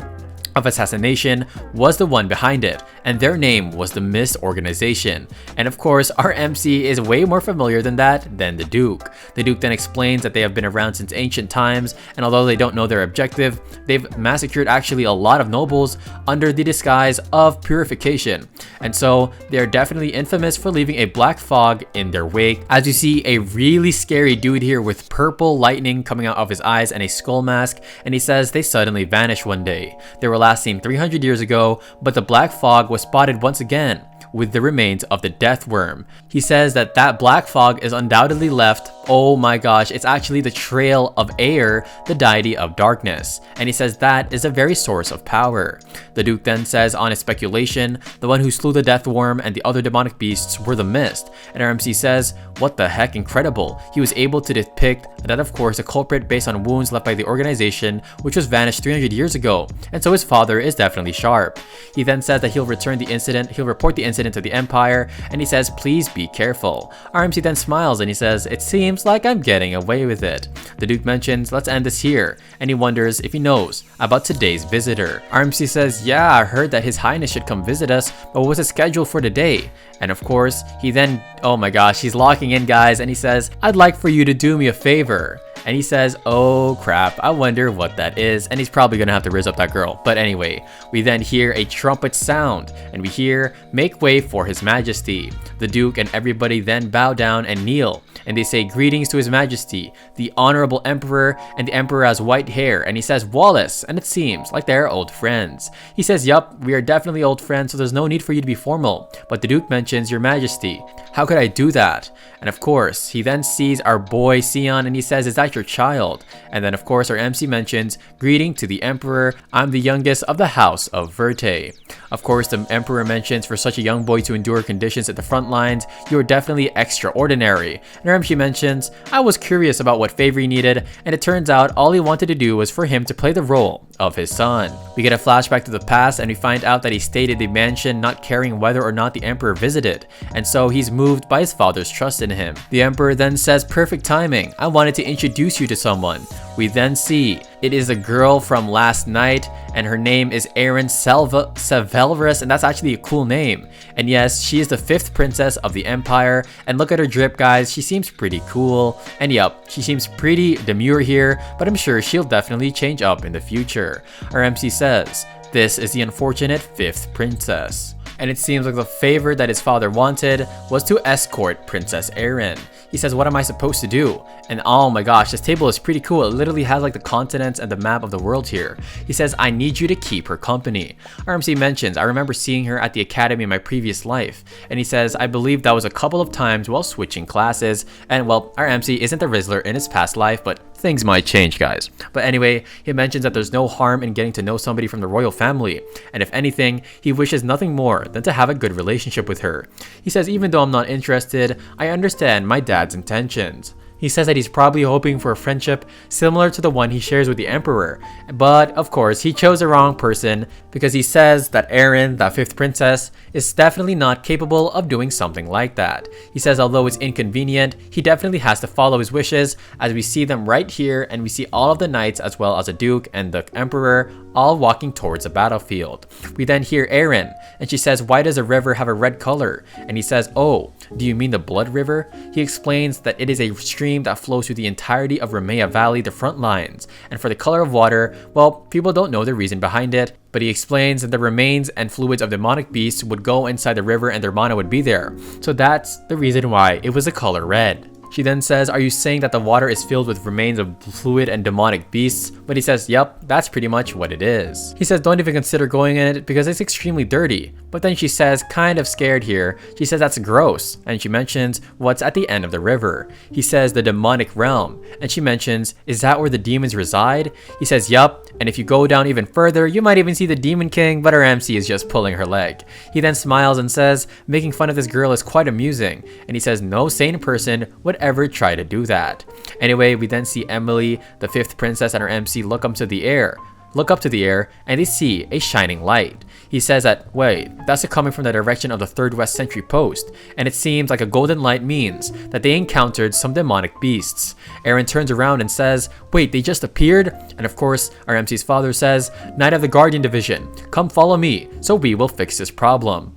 of assassination was the one behind it, and their name was the Mist Organization. And of course, our MC is way more familiar than that than the Duke. The Duke then explains that they have been around since ancient times, and although they don't know their objective, they've massacred actually a lot of nobles under the disguise of purification. And so they are definitely infamous for leaving a black fog in their wake. As you see, a really scary dude here with purple lightning coming out of his eyes and a skull mask, and he says they suddenly vanished one day. They were last seen 300 years ago, but the black fog was spotted once again with the remains of the death worm. He says that that black fog is undoubtedly left. Oh my gosh, it's actually the trail of Aer, the deity of darkness. And he says that is a very source of power. The Duke then says on his speculation, the one who slew the death worm and the other demonic beasts were the Mist. And our MC says, what the heck, incredible. He was able to depict that of course a culprit based on wounds left by the organization, which was vanished 300 years ago. And so his father is definitely sharp. He then says that he'll report the incident to the Empire, and he says please be careful. RMC then smiles and he says it seems like I'm getting away with it. The Duke mentions let's end this here, and he wonders if he knows about today's visitor. RMC says yeah, I heard that His Highness should come visit us, but what was it scheduled for today? And of course he then, oh my gosh, he's locking in guys, and he says I'd like for you to do me a favor. And he says, oh crap, I wonder what that is. And he's probably gonna have to rizz up that girl. But anyway, we then hear a trumpet sound, and we hear, make way for His Majesty. The Duke and everybody then bow down and kneel, and they say greetings to His Majesty, the Honorable Emperor, and the Emperor has white hair, and he says Wallace, and it seems like they're old friends. He says, yup, we are definitely old friends, so there's no need for you to be formal. But the Duke mentions, Your Majesty, how could I do that? And of course, he then sees our boy Sion, and he says, is that your child? And then of course our MC mentions, greeting to the Emperor, I'm the youngest of the House of Verte. Of course, the Emperor mentions for such a young boy to endure conditions at the front lines, you are definitely extraordinary. And our MC mentions, I was curious about what favor he needed, and it turns out all he wanted to do was for him to play the role of his son. We get a flashback to the past, and we find out that he stayed at the mansion not caring whether or not the Emperor visited, and so he's moved by his father's trust in him. The Emperor then says, perfect timing, I wanted to introduce you to someone. We then see it is a girl from last night, and her name is Erin Sevelrus, and that's actually a cool name. And yes, she is the 5th princess of the Empire, and look at her drip guys, she seems pretty cool. And yup, she seems pretty demure here, but I'm sure she'll definitely change up in the future. Our MC says, this is the unfortunate 5th princess. And it seems like the favor that his father wanted was to escort Princess Erin. He says, what am I supposed to do? And oh my gosh, this table is pretty cool. It literally has like the continents and the map of the world here. He says, I need you to keep her company. RMC mentions, I remember seeing her at the academy in my previous life. And he says, I believe that was a couple of times while switching classes. And well, our MC isn't a Rizzler in his past life, but things might change, guys. But anyway, he mentions that there's no harm in getting to know somebody from the royal family. And if anything, he wishes nothing more than to have a good relationship with her. He says, even though I'm not interested, I understand my dad's intentions. He says that he's probably hoping for a friendship similar to the one he shares with the Emperor, but of course he chose the wrong person because he says that Erin, that 5th princess, is definitely not capable of doing something like that. He says although it's inconvenient, he definitely has to follow his wishes, as we see them right here, and we see all of the knights as well as the Duke and the Emperor all walking towards the battlefield. We then hear Erin, and she says, why does a river have a red color? And he says, oh, do you mean the Blood River? He explains that it is a stream that flows through the entirety of Ramea Valley, the front lines. And for the color of water, well, people don't know the reason behind it, but he explains that the remains and fluids of demonic beasts would go inside the river and their mana would be there. So that's the reason why it was the color red. She then says, are you saying that the water is filled with remains of fluid and demonic beasts? But he says, yep, that's pretty much what it is. He says, don't even consider going in it because it's extremely dirty. But then she says, kind of scared here, she says that's gross. And she mentions what's at the end of the river. He says the demonic realm. And she mentions, is that where the demons reside? He says, yup. And if you go down even further, you might even see the Demon King, but her MC is just pulling her leg. He then smiles and says, making fun of this girl is quite amusing. And he says, no sane person would ever try to do that. Anyway, we then see Emily, the 5th princess, and her MC look up to the air. look up to the air and they see a shining light. He says that, wait, that's coming from the direction of the 3rd West Sentry Post, and it seems like a golden light means that they encountered some demonic beasts. Eren turns around and says, wait, they just appeared? And of course, our MC's father says, Knight of the Guardian Division, come follow me, so we will fix this problem.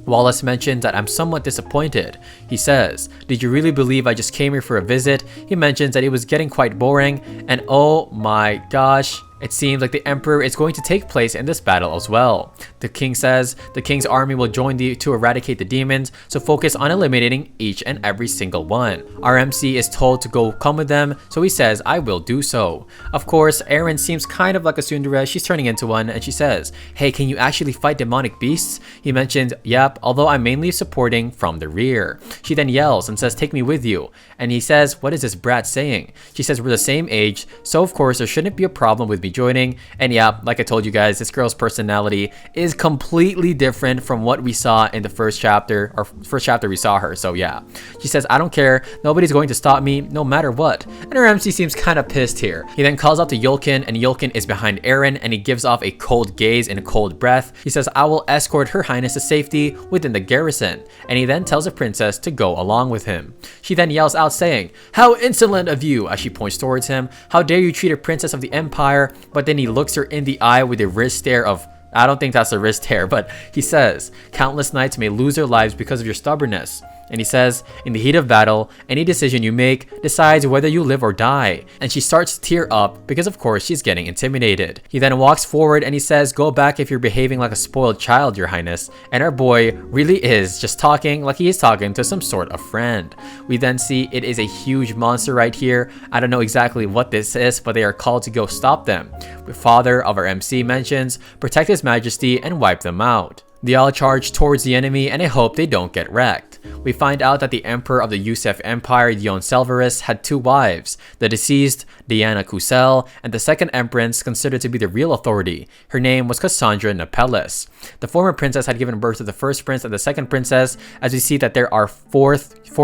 Wallace mentions that I'm somewhat disappointed. He says, did you really believe I just came here for a visit? He mentions that it was getting quite boring, and oh my gosh, it seems like the Emperor is going to take place in this battle as well. The king says the king's army will join to eradicate the demons, so focus on eliminating each and every single one. Our MC is told to go come with them, so he says, I will do so. Of course, Eren seems kind of like a tsundere. She's turning into one, and she says, hey, can you actually fight demonic beasts? He mentions, yep, although I'm mainly supporting from the rear. She then yells and says, take me with you. And he says, what is this brat saying? She says, we're the same age, so of course there shouldn't be a problem with me joining. And yeah, like I told you guys, this girl's personality is completely different from what we saw in the first chapter, or first chapter we saw her. So yeah, she says, I don't care, nobody's going to stop me no matter what. And her MC seems kind of pissed here. He then calls out to Yolkin, and Yolkin is behind Eren, and he gives off a cold gaze and a cold breath. He says, I will escort Her Highness to safety within the garrison. And he then tells the princess to go along with him. She then yells out saying, how insolent of you, as she points towards him. How dare you treat a princess of the empire? But then he looks her in the eye with a wrist stare of, I don't think that's a wrist hair, but he says, countless knights may lose their lives because of your stubbornness. And he says, in the heat of battle, any decision you make decides whether you live or die. And she starts to tear up because of course she's getting intimidated. He then walks forward and he says, go back if you're behaving like a spoiled child, Your Highness. And our boy really is just talking like he is talking to some sort of friend. We then see it is a huge monster right here. I don't know exactly what this is, but they are called to go stop them. The father of our MC mentions, protect His Majesty and wipe them out. They all charge towards the enemy and I hope they don't get wrecked. We find out that the emperor of the Yusef Empire, Dion Selvarus, had 2 wives, the deceased Diana Kusel, and the second empress considered to be the real authority. Her name was Cassandra Nepellus. The former princess had given birth to the first prince and the second princess, as we see that there are 4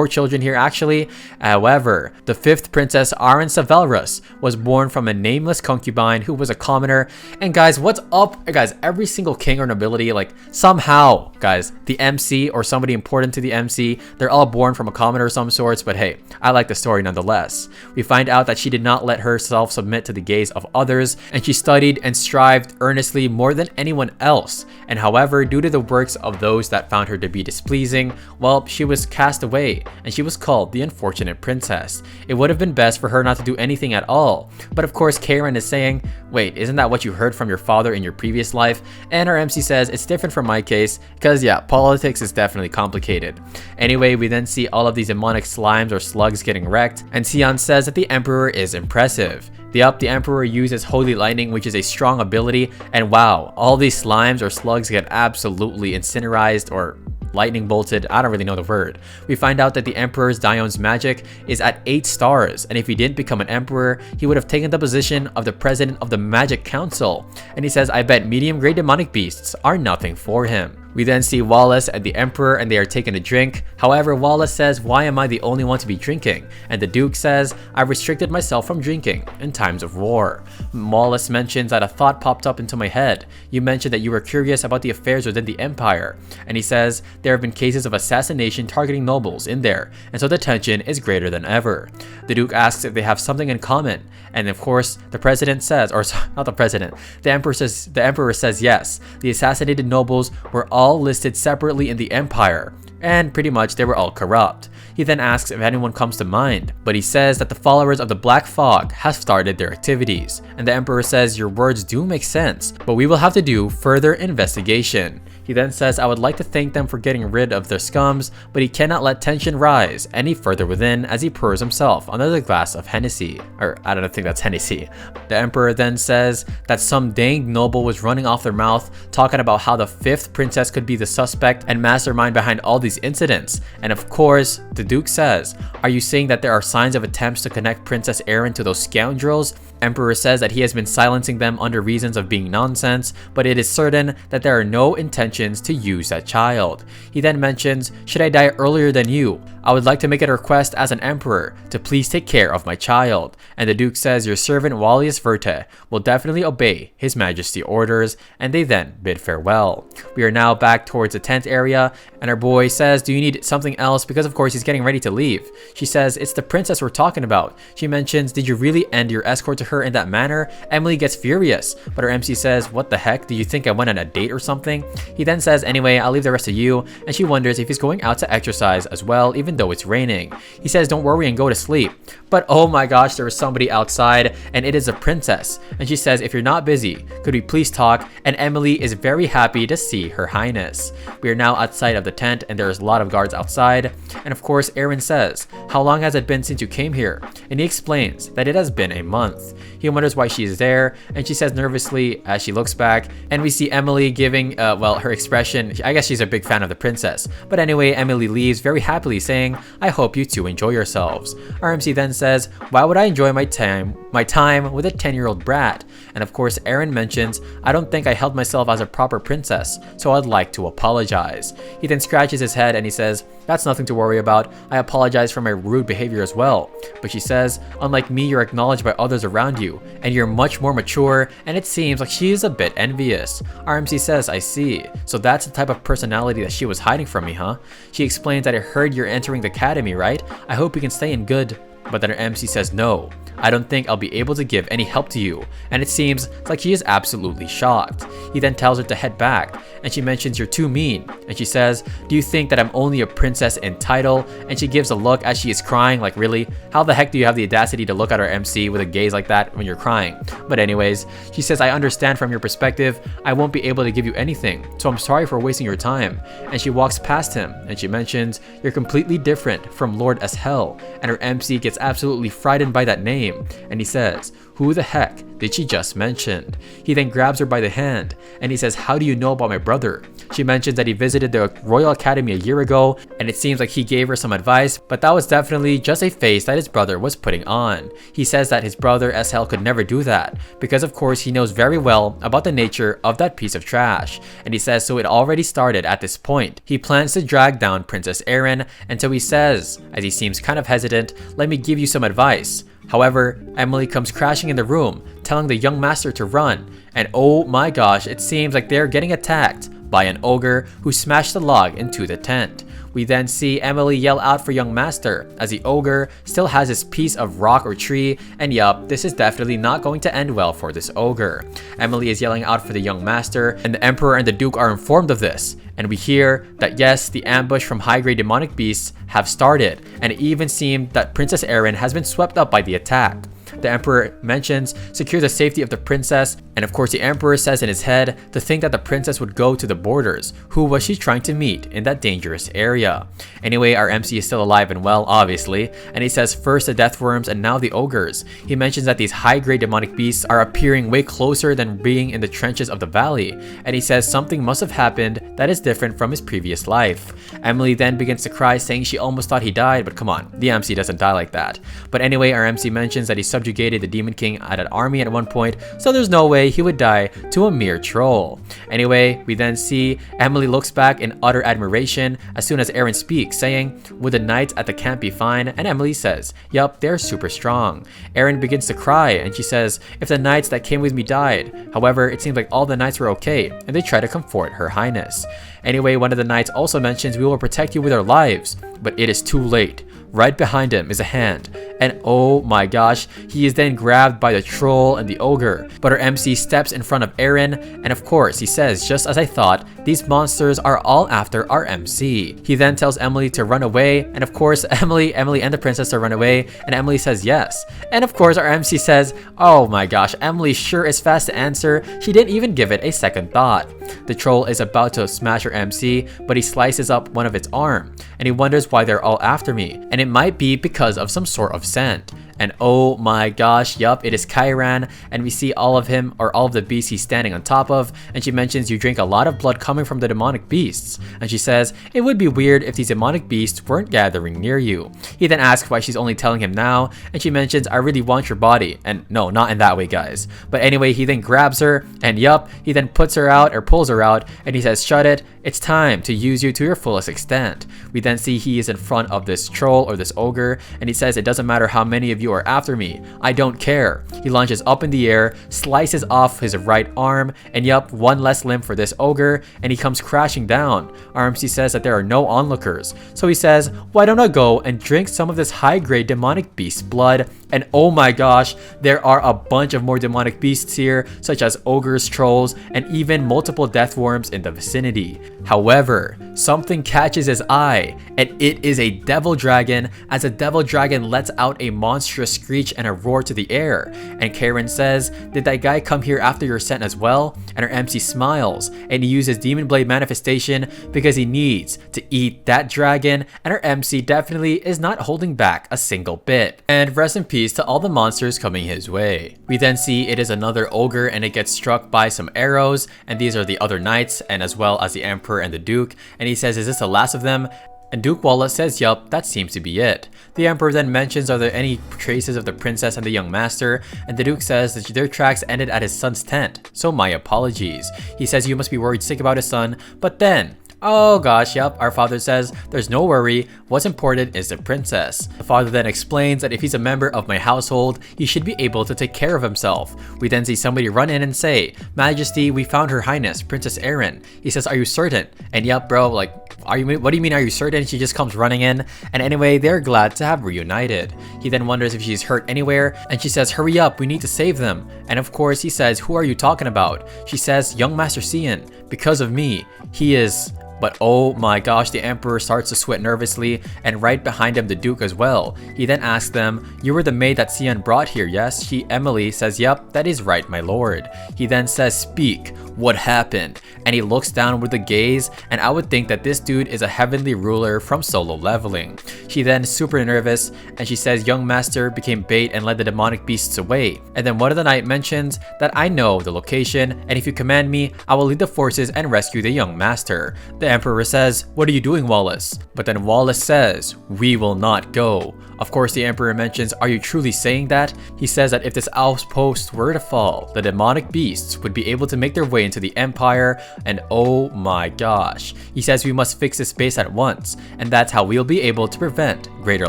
children here actually. However, the 5th princess, Aren Savelrus, was born from a nameless concubine who was a commoner. And guys, what's up? Guys, every single king or nobility, like somehow, guys, the MC or somebody important to the MC, they're all born from a commoner of some sorts, but hey, I like the story nonetheless. We find out that she did not let herself submit to the gaze of others, and she studied and strived earnestly more than anyone else. And however, due to the works of those that found her to be displeasing, well, she was cast away, and she was called the Unfortunate Princess. It would have been best for her not to do anything at all. But of course, Karen is saying, wait, isn't that what you heard from your father in your previous life? And our MC says, it's different from my case, because yeah, politics is definitely complicated. Anyway, we then see all of these demonic slimes or slugs getting wrecked, and Sion says that the Emperor is impressive. The Emperor uses Holy Lightning, which is a strong ability, and wow, all these slimes or slugs get absolutely incinerized or lightning bolted. I don't really know the word. We find out that the Emperor's Dion's magic is at 8 stars, and if he didn't become an emperor, he would have taken the position of the president of the Magic Council. And he says, I bet medium grade demonic beasts are nothing for him. We then see Wallace and the Emperor, and they are taking a drink. However, Wallace says, why am I the only one to be drinking? And the Duke says, I've restricted myself from drinking in times of war. Wallace mentions that a thought popped up into my head. You mentioned that you were curious about the affairs within the Empire. And he says, there have been cases of assassination targeting nobles in there, and so the tension is greater than ever. The Duke asks if they have something in common. And of course, the president says, or not the president, the Emperor says yes. The assassinated nobles were all listed separately in the Empire, and pretty much they were all corrupt. He then asks if anyone comes to mind, but he says that the followers of the Black Fog have started their activities. And the Emperor says, your words do make sense, but we will have to do further investigation. He then says, I would like to thank them for getting rid of their scums, but he cannot let tension rise any further within as he pours himself another glass of Hennessy. Or I don't think that's Hennessy. The Emperor then says that some danged noble was running off their mouth, talking about how the 5th princess could be the suspect and mastermind behind all these incidents. And of course, the Duke says, are you saying that there are signs of attempts to connect Princess Eren to those scoundrels? Emperor says that he has been silencing them under reasons of being nonsense, but it is certain that there are no intentions to use that child. He then mentions, "Should I die earlier than you? I would like to make a request as an emperor to please take care of my child." And the Duke says, "Your servant Wallius Verte will definitely obey His Majesty orders," and they then bid farewell. We are now back towards the tent area, and our boy says, "Do you need something else?" Because of course he's getting ready to leave. She says, "It's the princess we're talking about." She mentions, "Did you really end your escort to her in that manner?" Emily gets furious, but her MC says, "What the heck? Do you think I went on a date or something?" He then says, "Anyway, I'll leave the rest to you," and she wonders if he's going out to exercise as well, even though it's raining. He says, "Don't worry and go to sleep." But oh my gosh, there is somebody outside, and it is a princess. And she says, "If you're not busy, could we please talk?" And Emily is very happy to see Her Highness. We are now outside of the tent, and there's a lot of guards outside. And of course, Aaron says, "How long has it been since you came here?" And he explains that it has been a month. He wonders why she is there, and she says nervously as she looks back, and we see Emily giving, her expression. I guess she's a big fan of the princess. But anyway, Emily leaves very happily saying, "I hope you two enjoy yourselves." Our MC then says, "Why would I enjoy my time with a 10-year-old brat?" And of course, Aaron mentions, "I don't think I held myself as a proper princess, so I'd like to apologize." He then scratches his head and he says, "That's nothing to worry about. I apologize for my rude behavior as well." But she says, "Unlike me, you're acknowledged by others around you, and you're much more mature," and it seems like she is a bit envious. RMC says, "I see. So that's the type of personality that she was hiding from me, huh?" She explains that, "I heard you're entering the academy, right? I hope you can stay in good." But then her MC says, "No, I don't think I'll be able to give any help to you," and it seems like she is absolutely shocked. He then tells her to head back, and she mentions, "You're too mean," and she says, "Do you think that I'm only a princess in title?" And she gives a look as she is crying, like, really? How the heck do you have the audacity to look at her MC with a gaze like that when you're crying? But anyways, she says, "I understand from your perspective, I won't be able to give you anything, so I'm sorry for wasting your time." And she walks past him, and she mentions, "You're completely different from Lord Ashel," and her MC gets absolutely frightened by that name, and he says, "Who the heck did she just mention?" He then grabs her by the hand, and he says, "How do you know about my brother?" She mentions that he visited the Royal Academy a year ago, and it seems like he gave her some advice, but that was definitely just a face that his brother was putting on. He says that his brother Ashel could never do that, because of course he knows very well about the nature of that piece of trash, and he says so it already started at this point. He plans to drag down Princess Erin, and so he says, as he seems kind of hesitant, "Let me give you some advice." However, Emily comes crashing in the room, telling the young master to run, and oh my gosh, it seems like they're getting attacked by an ogre who smashed the log into the tent. We then see Emily yell out for young master as the ogre still has his piece of rock or tree, and yup, this is definitely not going to end well for this ogre. Emily is yelling out for the young master, and the emperor and the duke are informed of this, and we hear that yes, the ambush from high-grade demonic beasts have started, and it even seemed that Princess Erin has been swept up by the attack. The emperor mentions secure the safety of the princess, and of course the emperor says in his head to think that the princess would go to the borders. Who was she trying to meet in that dangerous area? Anyway, our MC is still alive and well, obviously, and he says first the death worms and now the ogres. He mentions that these high-grade demonic beasts are appearing way closer than being in the trenches of the valley, and he says something must have happened that is different from his previous life. Emily then begins to cry, saying she almost thought he died, but come on, the MC doesn't die like that. But anyway, our MC mentions that he subjugated the Demon King at an army at one point, so there's no way he would die to a mere troll. Anyway, we then see Emily looks back in utter admiration as soon as Aaron speaks, saying, "Would the knights at the camp be fine?" And Emily says, "Yup, they're super strong." Aaron begins to cry, and she says, "If the knights that came with me died." However, it seems like all the knights were okay, and they try to comfort Her Highness. Anyway, one of the knights also mentions, "We will protect you with our lives," but it is too late. Right behind him is a hand, and oh my gosh, he is then grabbed by the troll and the ogre. But our MC steps in front of Aaron, and of course he says, "Just as I thought, these monsters are all after our MC." He then tells Emily to run away, and of course Emily and the princess to run away, and Emily says yes. And of course our MC says, "Oh my gosh, Emily sure is fast to answer. She didn't even give it a second thought." The troll is about to smash her MC, but he slices up one of its arm, and he wonders why they're all after me, and it might be because of some sort of scent. And oh my gosh, yup, it is Kairan, and we see all of him, or all of the beasts he's standing on top of, and she mentions you drink a lot of blood coming from the demonic beasts. And she says, it would be weird if these demonic beasts weren't gathering near you. He then asks why she's only telling him now, and she mentions, I really want your body. And no, not in that way, guys. But anyway, he then grabs her, and yup, he then puts her out, or pulls her out, and he says, shut it, it's time to use you to your fullest extent. We then see he is in front of this troll, or this ogre, and he says, it doesn't matter how many of you are after me, I don't care. He launches up in the air, slices off his right arm, and yup, one less limb for this ogre, and he comes crashing down. RMC says that there are no onlookers, so he says, why don't I go and drink some of this high-grade demonic beast blood? And oh my gosh, there are a bunch of more demonic beasts here, such as ogres, trolls, and even multiple death worms in the vicinity. However, something catches his eye, and it is a devil dragon, as a devil dragon lets out a monstrous screech and a roar to the air. And Karen says, did that guy come here after your scent as well? And her MC smiles, and he uses Demon Blade manifestation because he needs to eat that dragon, and her MC definitely is not holding back a single bit. And rest in peace to all the monsters coming his way. We then see it is another ogre, and it gets struck by some arrows, and these are the other knights, and as well as the Emperor and the Duke, and he says, is this the last of them? And Duke Wallace says, yup, that seems to be it. The Emperor then mentions, are there any traces of the princess and the young master? And the Duke says that their tracks ended at his son's tent, so my apologies. He says you must be worried sick about his son, but then, oh gosh, yep, our father says, there's no worry, what's important is the princess. The father then explains that if he's a member of my household, he should be able to take care of himself. We then see somebody run in and say, Majesty, we found her highness, Princess Erin. He says, are you certain? And yep, bro, like, what do you mean are you certain? She just comes running in. And anyway, they're glad to have reunited. He then wonders if she's hurt anywhere, and she says, hurry up, we need to save them. And of course, he says, who are you talking about? She says, young Master Cian, because of me, he is... But oh my gosh, the Emperor starts to sweat nervously, and right behind him the Duke as well. He then asks them, you were the maid that Cian brought here, yes? Emily says, yep, that is right, my lord. He then says, speak, what happened? And he looks down with a gaze, and I would think that this dude is a heavenly ruler from Solo Leveling. She then super nervous, and she says, young master became bait and led the demonic beasts away. And then one of the knight mentions that I know the location, and if you command me, I will lead the forces and rescue the young master. The Emperor says, what are you doing, Wallace? But then Wallace says, we will not go. Of course, the Emperor mentions, are you truly saying that? He says that if this outpost were to fall, the demonic beasts would be able to make their way into the Empire, and oh my gosh. He says we must fix this base at once, and that's how we'll be able to prevent greater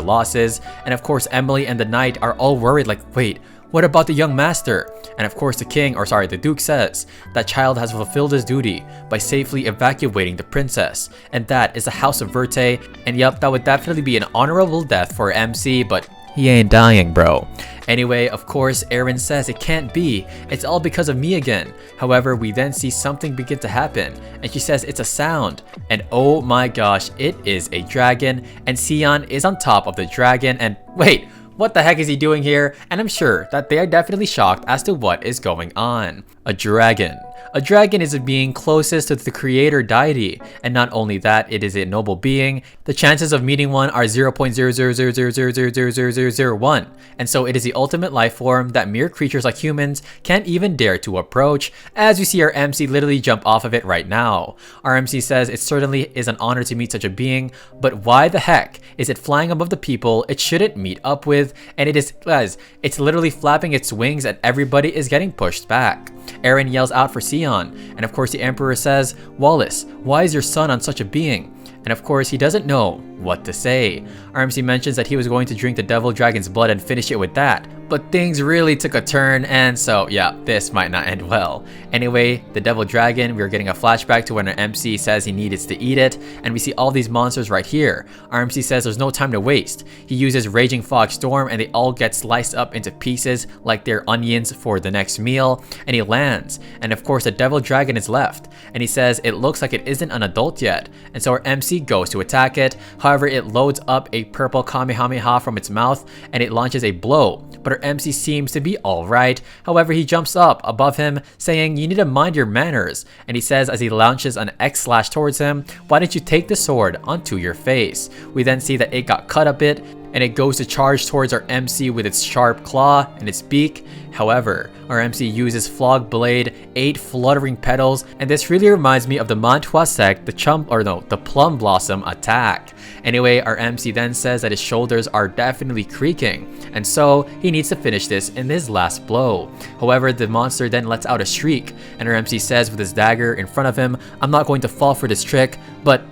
losses. And of course, Emily and the knight are all worried like, wait, what about the young master? And of course the Duke says that child has fulfilled his duty by safely evacuating the princess, and that is the House of Verte. And yep, that would definitely be an honorable death for MC, but he ain't dying, bro. Anyway, of course, Erin says it can't be. It's all because of me again. However, we then see something begin to happen, and she says it's a sound. And oh my gosh, it is a dragon, and Cian is on top of the dragon, and wait, what the heck is he doing here? And I'm sure that they are definitely shocked as to what is going on. A dragon. A dragon is a being closest to the creator deity, and not only that, it is a noble being. The chances of meeting one are 0.00000000001, and so it is the ultimate life form that mere creatures like humans can't even dare to approach, as we see our MC literally jump off of it right now. Our MC says it certainly is an honor to meet such a being, but why the heck is it flying above the people it shouldn't meet up with? And it is, guys, it's literally flapping its wings and everybody is getting pushed back. Erin yells out for Cian, and of course the Emperor says, Wallace, why is your son on such a being? And of course he doesn't know what to say. RMC mentions that he was going to drink the devil dragon's blood and finish it with that, but things really took a turn, and so yeah, this might not end well. Anyway, the devil dragon, we're getting a flashback to when our MC says he needs to eat it, and we see all these monsters right here. RMC says there's no time to waste. He uses Raging Fog Storm, and they all get sliced up into pieces like they're onions for the next meal, and he lands, and of course the devil dragon is left, and he says it looks like it isn't an adult yet, and so our MC goes to attack it. However, it loads up a purple Kamehameha from its mouth, and it launches a blow, but our MC seems to be alright. However, he jumps up above him, saying, you need to mind your manners, and he says as he launches an X slash towards him, why don't you take the sword onto your face? We then see that it got cut a bit, and it goes to charge towards our MC with its sharp claw and its beak. However, our MC uses Flog Blade, 8 fluttering petals, and this really reminds me of the Manhwa sect, the Plum Blossom attack. Anyway, our MC then says that his shoulders are definitely creaking, and so he needs to finish this in his last blow. However, the monster then lets out a shriek, and our MC says with his dagger in front of him, "I'm not going to fall for this trick, but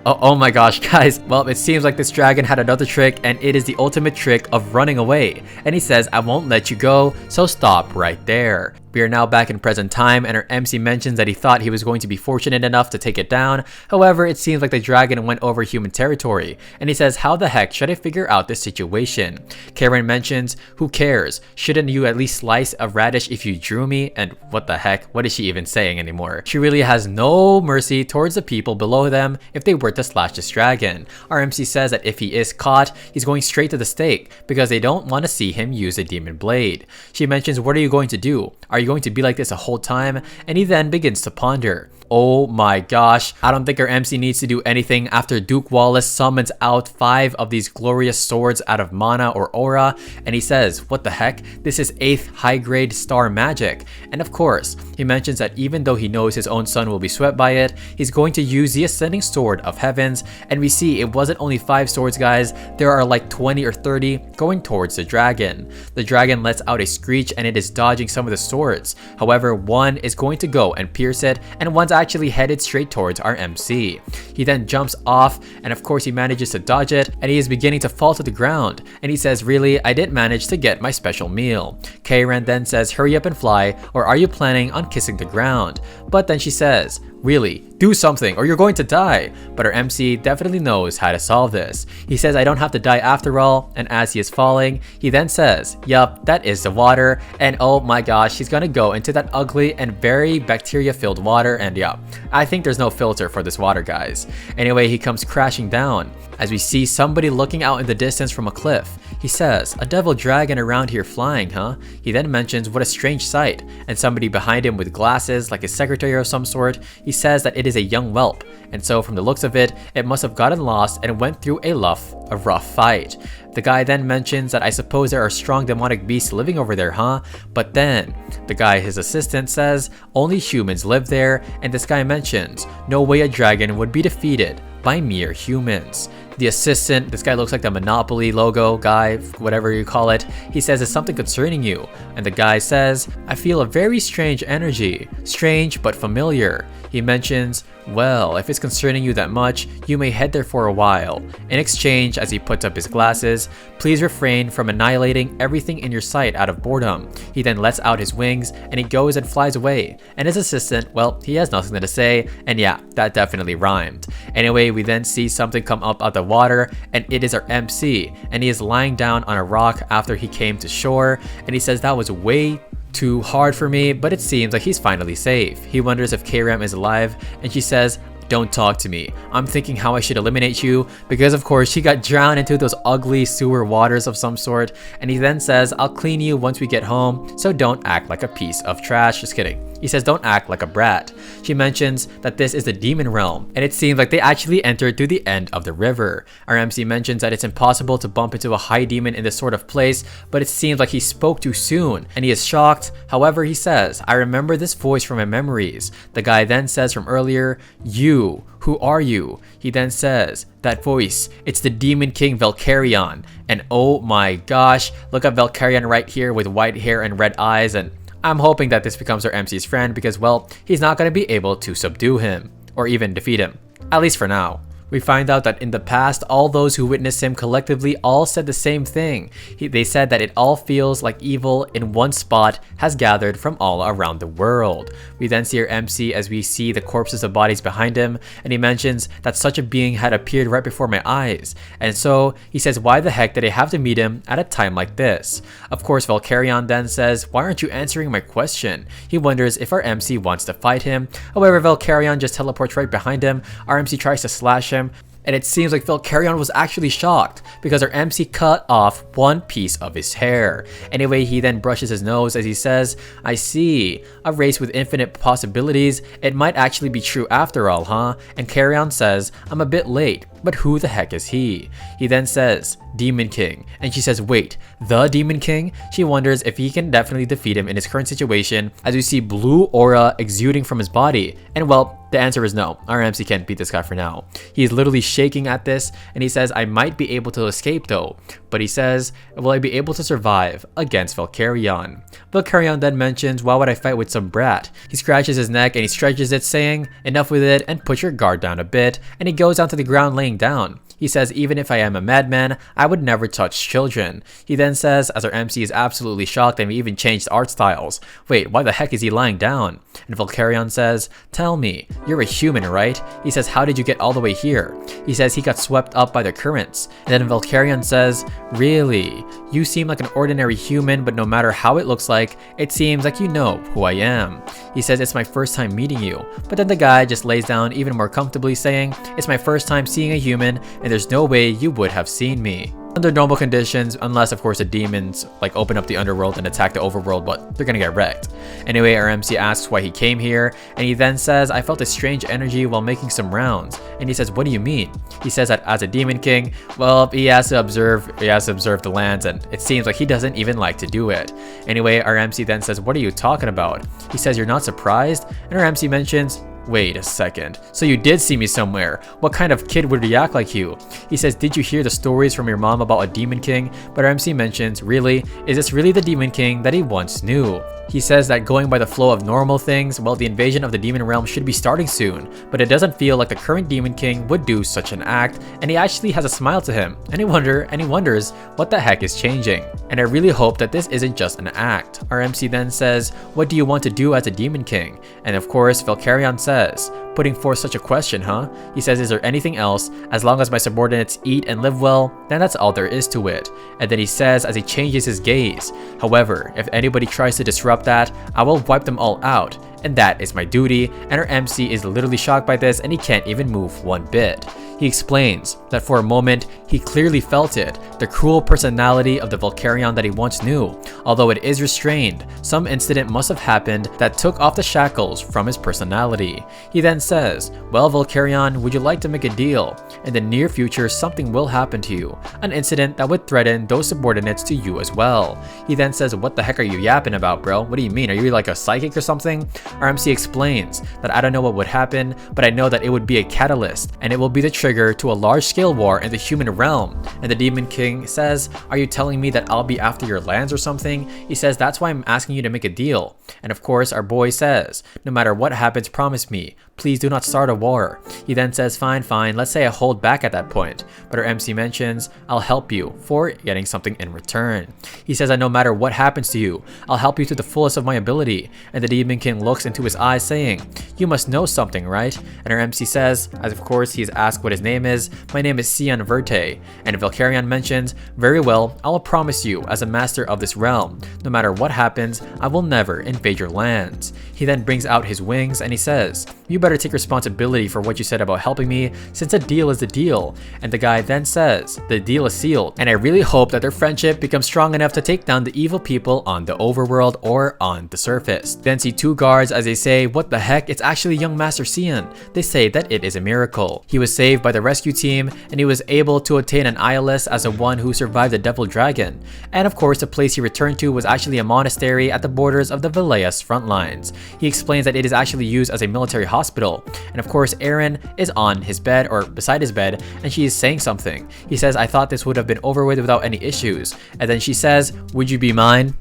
oh my gosh, guys. Well, it seems like this dragon had another trick, and it is the ultimate trick of running away. And he says, I won't let you go, so stop right there." We are now back in present time, and our MC mentions that he thought he was going to be fortunate enough to take it down. However, it seems like the dragon went over human territory, and he says, how the heck should I figure out this situation? Karen mentions, who cares? Shouldn't you at least slice a radish if you drew me? And what the heck? What is she even saying anymore? She really has no mercy towards the people below them if they were to slash this dragon. Our MC says that if he is caught, he's going straight to the stake because they don't want to see him use a demon blade. She mentions, what are you going to do? Are you going to be like this a whole time? And he then begins to ponder. Oh my gosh, I don't think our MC needs to do anything after Duke Wallace summons out 5 of these glorious swords out of mana or aura, and he says, what the heck? This is 8th high grade star magic. And of course, he mentions that even though he knows his own son will be swept by it, he's going to use the ascending sword of heavens, and we see it wasn't only 5 swords, guys, there are like 20 or 30 going towards the dragon. The dragon lets out a screech and it is dodging some of the swords. However, one is going to go and pierce it, and one's actually headed straight towards our MC. He then jumps off, and of course he manages to dodge it, and he is beginning to fall to the ground, and he says, really, I didn't manage to get my special meal. Karen then says, hurry up and fly, or are you planning on kissing the ground? But then she says, really, do something or you're going to die. But our MC definitely knows how to solve this. He says, I don't have to die after all, and as he is falling, he then says, yup, that is the water, and oh my gosh, he's gonna go into that ugly and very bacteria-filled water, and yeah, I think there's no filter for this water, guys. Anyway, he comes crashing down as we see somebody looking out in the distance from a cliff. He says, a devil dragon around here flying, huh? He then mentions what a strange sight, and somebody behind him with glasses, like a secretary of some sort. He says that it is a young whelp, and so from the looks of it, it must have gotten lost and went through a rough fight. The guy then mentions that I suppose there are strong demonic beasts living over there, huh? But then, the guy, his assistant, says only humans live there, and this guy mentions, no way a dragon would be defeated by mere humans. The assistant, this guy looks like the Monopoly logo guy, whatever you call it, he says, it's something concerning you. And the guy says, I feel a very strange energy, strange but familiar. He mentions, well, if it's concerning you that much, you may head there for a while. In exchange, as he puts up his glasses, please refrain from annihilating everything in your sight out of boredom. He then lets out his wings and he goes and flies away. And his assistant, well, he has nothing to say, and yeah, that definitely rhymed. Anyway, we then see something come up out the water, and it is our MC, and he is lying down on a rock after he came to shore, and he says that was way too hard for me, but it seems like he's finally safe. He wonders if K-Ram is alive, and she says, don't talk to me. I'm thinking how I should eliminate you, because of course she got drowned into those ugly sewer waters of some sort, and he then says, I'll clean you once we get home, so don't act like a piece of trash. Just kidding. He says, don't act like a brat. She mentions that this is the demon realm, and it seems like they actually entered through the end of the river. Our MC mentions that it's impossible to bump into a high demon in this sort of place, but it seems like he spoke too soon, and he is shocked. However, he says, I remember this voice from my memories. The guy then says from earlier, you, who are you? He then says, that voice, it's the Demon King Valkyrion. And oh my gosh, look at Valkyrion right here with white hair and red eyes, and I'm hoping that this becomes our MC's friend because, well, he's not going to be able to subdue him or even defeat him, at least for now. We find out that in the past, all those who witnessed him collectively all said the same thing. They said that it all feels like evil in one spot has gathered from all around the world. We then see our MC as we see the corpses of bodies behind him, and he mentions that such a being had appeared right before my eyes. And so he says, why the heck did I have to meet him at a time like this? Of course, Valkyrion then says, why aren't you answering my question? He wonders if our MC wants to fight him. However, Valkyrion just teleports right behind him. Our MC tries to slash him, And it seems like Valkyrion was actually shocked because our MC cut off one piece of his hair. Anyway, he then brushes his nose as he says, I see, a race with infinite possibilities, it might actually be true after all, huh? And Carrion says, I'm a bit late, but who the heck is he? He then says, Demon King, and she says, wait, the Demon King? She wonders if he can definitely defeat him in his current situation as we see blue aura exuding from his body. And well, the answer is no, our MC can't beat this guy for now. He is literally shaking at this, and he says, I might be able to escape though. But he says, will I be able to survive against Valkyrion? Valkyrion then mentions, why would I fight with some brat? He scratches his neck and he stretches it, saying, enough with it and put your guard down a bit, and he goes down to the ground laying down. He says, even if I am a madman, I would never touch children. He then says, as our MC is absolutely shocked and we even changed art styles, wait, why the heck is he lying down? And Valkyrion says, tell me, you're a human, right? He says, how did you get all the way here? He says he got swept up by the currents. And then Valkyrion says, really? You seem like an ordinary human, but no matter how it looks like, it seems like you know who I am. He says, it's my first time meeting you. But then the guy just lays down even more comfortably, saying, it's my first time seeing a human, and there's no way you would have seen me. Under normal conditions, unless of course the demons like open up the underworld and attack the overworld, but they're gonna get wrecked. Anyway, our MC asks why he came here, and he then says, I felt a strange energy while making some rounds. And he says, what do you mean? He says that as a demon king, well, he has to observe the lands, and it seems like he doesn't even like to do it. Anyway, our MC then says, what are you talking about? He says, you're not surprised? And our MC mentions, wait a second, so you did see me somewhere. What kind of kid would react like you? He says, did you hear the stories from your mom about a demon king? But our MC mentions, really? Is this really the demon king that he once knew? He says that going by the flow of normal things, well, the invasion of the demon realm should be starting soon, but it doesn't feel like the current demon king would do such an act, and he actually has a smile to him, and he wonders what the heck is changing. And I really hope that this isn't just an act. Our MC then says, what do you want to do as a demon king? And of course, Valkyrion says, putting forth such a question, huh? He says, is there anything else? As long as my subordinates eat and live well, then that's all there is to it. And then he says as he changes his gaze, however, if anybody tries to disrupt that, I will wipe them all out. And that is my duty. And our MC is literally shocked by this, and he can't even move one bit. He explains that for a moment, he clearly felt it, the cruel personality of the Valkyrion that he once knew. Although it is restrained, some incident must have happened that took off the shackles from his personality. He then says, well, Valkyrion, would you like to make a deal? In the near future, something will happen to you, an incident that would threaten those subordinates to you as well. He then says, what the heck are you yapping about, bro? What do you mean? Are you like a psychic or something? Our MC explains that I don't know what would happen, but I know that it would be a catalyst, and it will be the trigger to a large-scale war in the human realm. And the Demon King says, are you telling me that I'll be after your lands or something? He says, that's why I'm asking you to make a deal. And of course, our boy says, no matter what happens, promise me, please do not start a war. He then says, fine, let's say I hold back at that point. But our MC mentions, I'll help you for getting something in return. He says that no matter what happens to you, I'll help you to the fullest of my ability. And the Demon King looks into his eyes, saying, you must know something, right? And our MC says, as of course he's asked what his name is, my name is Sian Verte. And Valkyrion mentions, very well, I will promise you as a master of this realm, no matter what happens, I will never invade your lands. He then brings out his wings and he says, you better take responsibility for what you said about helping me, since a deal is a deal. And the guy then says, the deal is sealed, and I really hope that their friendship becomes strong enough to take down the evil people on the overworld or on the surface. Then see two guards as they say, what the heck, it's actually young Master Sian. They say that it is a miracle. He was saved by the rescue team, and he was able to attain an ILS as the one who survived the Devil Dragon. And of course, the place he returned to was actually a monastery at the borders of the Veleas front lines. He explains that it is actually used as a military hospital. And of course, Aaron is on his bed or beside his bed, and she is saying something. He says, I thought this would have been over with without any issues. And then she says, would you be mine?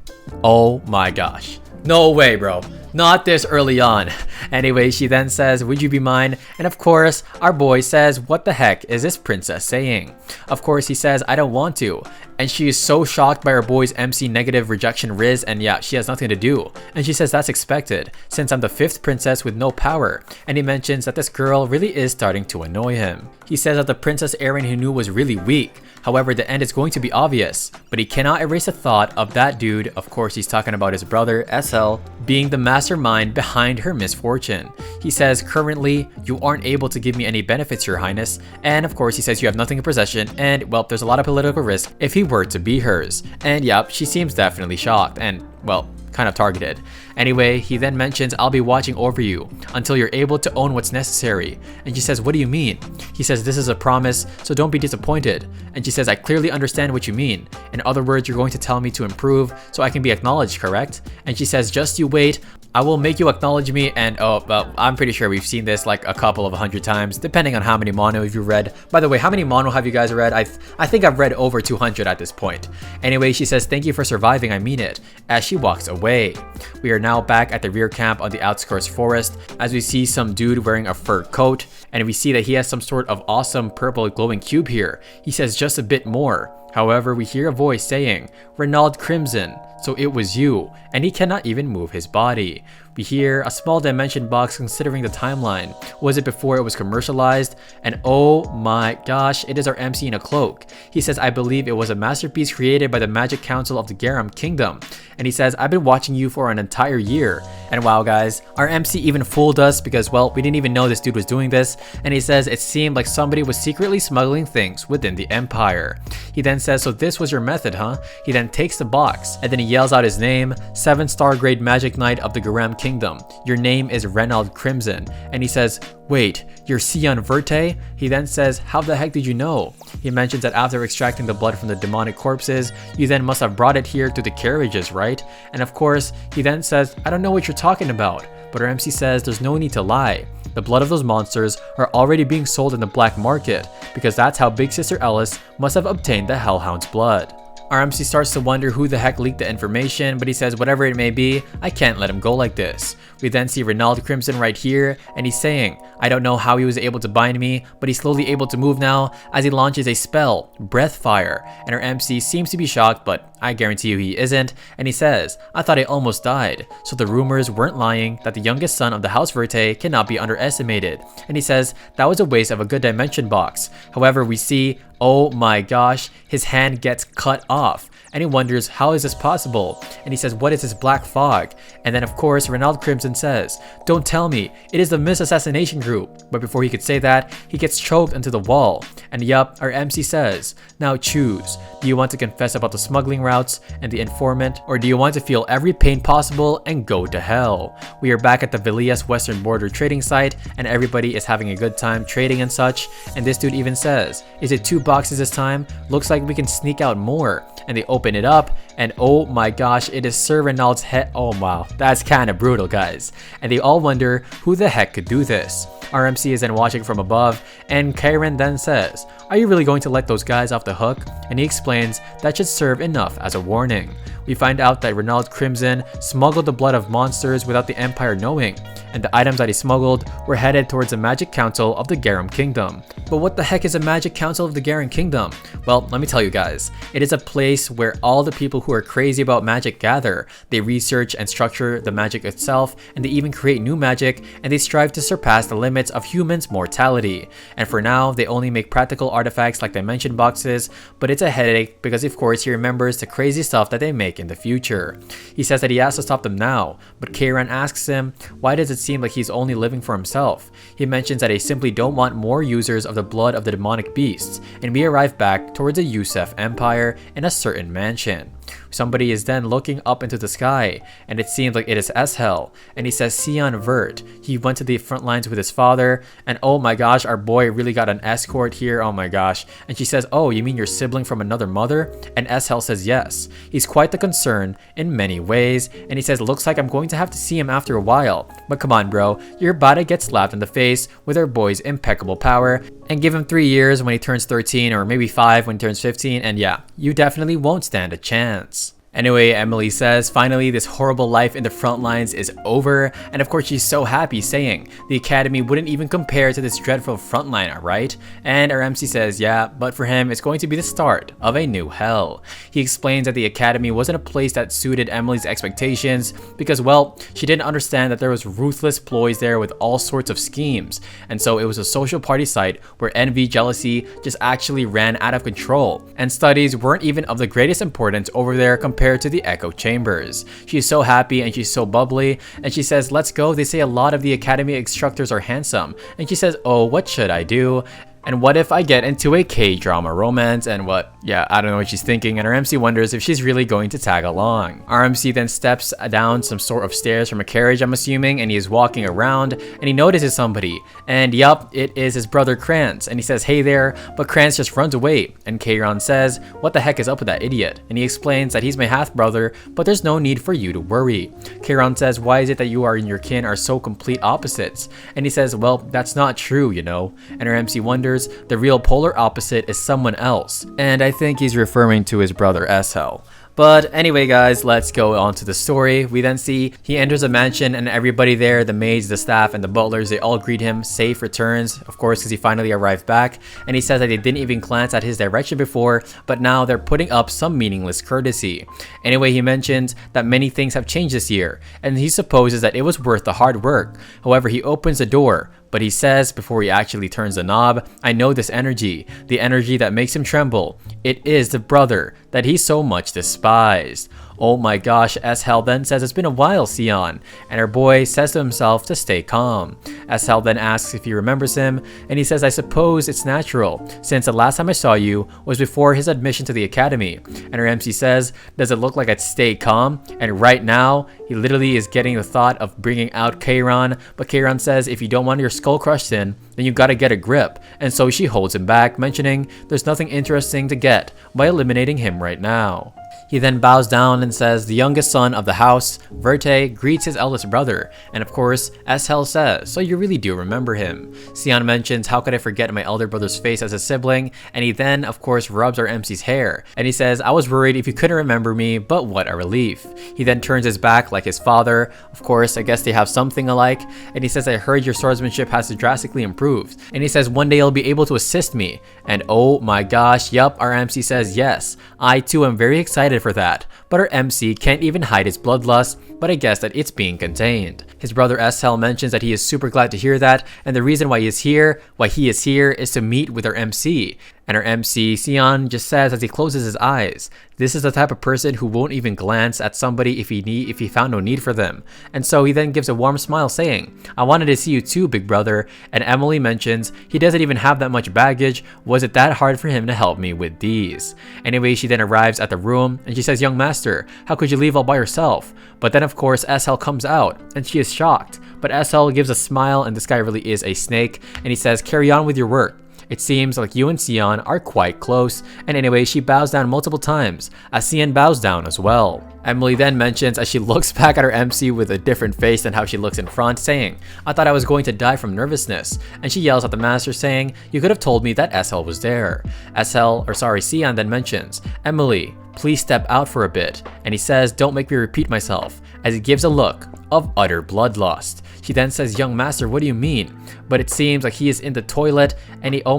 Oh my gosh. No way, bro. Not this early on. Anyway, she then says, would you be mine? And of course, our boy says, what the heck is this princess saying? Of course, he says, I don't want to. And she is so shocked by our boy's MC negative rejection Riz, and yeah, she has nothing to do. And she says that's expected, since I'm the 5th princess with no power. And he mentions that this girl really is starting to annoy him. He says that the Princess Aaron he knew was really weak, However, the end is going to be obvious, but he cannot erase the thought of that dude, of course he's talking about his brother, SL, being the mastermind behind her misfortune. He says, currently, you aren't able to give me any benefits, your highness, and of course he says you have nothing in possession, and well, there's a lot of political risk if he were to be hers. And yep, she seems definitely shocked, and well, kind of targeted. Anyway, he then mentions, I'll be watching over you until you're able to own what's necessary. And she says, what do you mean? He says, this is a promise, so don't be disappointed. And she says, I clearly understand what you mean. In other words, you're going to tell me to improve so I can be acknowledged, correct? And she says, just you wait. I will make you acknowledge me, and oh, well, I'm pretty sure we've seen this like a couple of 100 times, depending on how many mono you've read. By the way, how many mono have you guys read? I think I've read over 200 at this point. Anyway, she says, thank you for surviving, I mean it, as she walks away. We are now back at the rear camp on the outskirts forest, as we see some dude wearing a fur coat, and we see that he has some sort of awesome purple glowing cube here. He says just a bit more. However, we hear a voice saying, Reynald Crimson, so it was you, and he cannot even move his body. We hear a small dimension box considering the timeline. Was it before it was commercialized? And oh my gosh, it is our MC in a cloak. He says, I believe it was a masterpiece created by the Magic Council of the Garam Kingdom. And he says, I've been watching you for an entire year. And wow guys, our MC even fooled us because, well, we didn't even know this dude was doing this. And he says it seemed like somebody was secretly smuggling things within the Empire. He then says, so this was your method, huh? He then takes the box and then he yells out his name, 7-star grade Magic Knight of the Garam Kingdom. Your name is Reynald Crimson. And he says, wait, you're Sion Verte? He then says, how the heck did you know? He mentions that after extracting the blood from the demonic corpses, you then must have brought it here to the carriages, right? And of course, he then says, I don't know what you're talking about. But our MC says there's no need to lie. The blood of those monsters are already being sold in the black market, because that's how Big Sister Ellis must have obtained the Hellhound's blood. Our MC starts to wonder who the heck leaked the information, but he says whatever it may be, I can't let him go like this. We then see Reynald Crimson right here, and he's saying, I don't know how he was able to bind me, but he's slowly able to move now as he launches a spell, Breath Fire. And our MC seems to be shocked, but I guarantee you he isn't, and he says, I thought I almost died. So the rumors weren't lying that the youngest son of the House Verte cannot be underestimated. And he says, that was a waste of a good dimension box. However, we see, oh my gosh, his hand gets cut off. And he wonders, how is this possible? And he says, what is this black fog? And then of course, Reynald Crimson says, don't tell me, it is the Miss Assassination Group. But before he could say that, he gets choked into the wall. And yup, our MC says, now choose. Do you want to confess about the smuggling routes and the informant? Or do you want to feel every pain possible and go to hell? We are back at the Villias Western Border trading site, and everybody is having a good time trading and such. And this dude even says, is it 2 boxes this time? Looks like we can sneak out more. And they open it up, and oh my gosh, it is Sir Reynald's head. Oh wow, that's kind of brutal, guys. And they all wonder who the heck could do this. RMC is then watching from above, and Karen then says, are you really going to let those guys off the hook? And he explains that should serve enough as a warning. We find out that Reynald Crimson smuggled the blood of monsters without the Empire knowing, and the items that he smuggled were headed towards the Magic Council of the Garam Kingdom. But what the heck is a Magic Council of the Garam Kingdom? Well, let me tell you guys. It is a place where all the people who are crazy about magic gather. They research and structure the magic itself, and they even create new magic, and they strive to surpass the limits of humans' mortality. And for now, they only make practical artifacts like dimension boxes, but it's a headache because of course he remembers the crazy stuff that they make in the future. He says that he has to stop them now, but Karen asks him, why does it seem like he's only living for himself? He mentions that they simply don't want more users of the blood of the demonic beasts, and we arrive back towards the Yusef Empire in a certain mansion. Somebody is then looking up into the sky, and it seems like it is Eshel, and he says Sion Vert. He went to the front lines with his father, and oh my gosh, our boy really got an escort here, oh my gosh. And she says, oh, you mean your sibling from another mother? And Eshel says yes. He's quite the concern in many ways, and he says, looks like I'm going to have to see him after a while. But come on bro, you're about to get slapped in the face with our boy's impeccable power, and give him 3 years when he turns 13, or maybe 5 when he turns 15, and yeah, you definitely won't stand a chance. Anyway, Emily says finally this horrible life in the front lines is over, and of course she's so happy, saying the academy wouldn't even compare to this dreadful frontliner, right? And our MC says yeah, but for him it's going to be the start of a new hell. He explains that the academy wasn't a place that suited Emily's expectations because, well, she didn't understand that there was ruthless ploys there with all sorts of schemes, and so it was a social party site where envy, jealousy just actually ran out of control, and studies weren't even of the greatest importance over there compared to the echo chambers. She's so happy and she's so bubbly, and she says, let's go, they say a lot of the academy instructors are handsome, and she says, oh, what should I do? And what if I get into a K-drama romance? And what? Yeah, I don't know what she's thinking, and our MC wonders if she's really going to tag along. Our MC then steps down some sort of stairs from a carriage, I'm assuming, and he is walking around, and he notices somebody. And yup, it is his brother Krantz, and he says, hey there, but Krantz just runs away. And Keiron says, what the heck is up with that idiot? And he explains that he's my half-brother, but there's no need for you to worry. Keiron says, why is it that you and your kin are so complete opposites? And he says, well, that's not true, you know. And our MC wonders, the real polar opposite is someone else, and I think he's referring to his brother Eshel. But anyway guys, let's go on to the story. We then see he enters a mansion and everybody there, the maids, the staff, and the butlers, they all greet him safe returns, of course, because he finally arrived back, and he says that they didn't even glance at his direction before, but now they're putting up some meaningless courtesy. Anyway, he mentions that many things have changed this year, and he supposes that it was worth the hard work. However, he opens the door, but he says before he actually turns the knob, I know this energy, the energy that makes him tremble. It is the brother that he so much despised. Oh my gosh, Eshel then says it's been a while, Sion, and her boy says to himself to stay calm. Eshel then asks if he remembers him, and he says, I suppose it's natural, since the last time I saw you was before his admission to the academy. And her MC says, does it look like I'd stay calm? And right now, he literally is getting the thought of bringing out Keiron, but Keiron says if you don't want your skull crushed in, then you gotta get a grip, and so she holds him back, mentioning there's nothing interesting to get by eliminating him right now. He then bows down and says the youngest son of the house, Verte, greets his eldest brother, and of course, Eshel says, so you really do remember him. Sion mentions, how could I forget my elder brother's face as a sibling, and he then, of course, rubs our MC's hair, and he says, I was worried if you couldn't remember me, but what a relief. He then turns his back like his father, of course, I guess they have something alike, and he says, I heard your swordsmanship has drastically improved, and he says, one day you'll be able to assist me, and oh my gosh, yup, our MC says, yes, I too am very excited for that, but our MC can't even hide his bloodlust, but I guess that it's being contained. His brother Eshel mentions that he is super glad to hear that, and the reason why he is here is to meet with our MC. And our MC, Sion, just says as he closes his eyes, this is the type of person who won't even glance at somebody if he found no need for them. And so he then gives a warm smile saying, I wanted to see you too, big brother. And Emily mentions, he doesn't even have that much baggage. Was it that hard for him to help me with these? Anyway, she then arrives at the room and she says, young master, how could you leave all by yourself? But then of course Eshel comes out and she is shocked. But Eshel gives a smile, and this guy really is a snake, and he says, carry on with your work. It seems like you and Sion are quite close, and anyway, she bows down multiple times, as Sion bows down as well. Emily then mentions as she looks back at her MC with a different face than how she looks in front, saying, I thought I was going to die from nervousness, and she yells at the master saying, you could have told me that Eshel was there. Sion then mentions, Emily, please step out for a bit, and he says, don't make me repeat myself, as he gives a look of utter bloodlust. She then says, young master, what do you mean? But it seems like he is in the toilet, and he just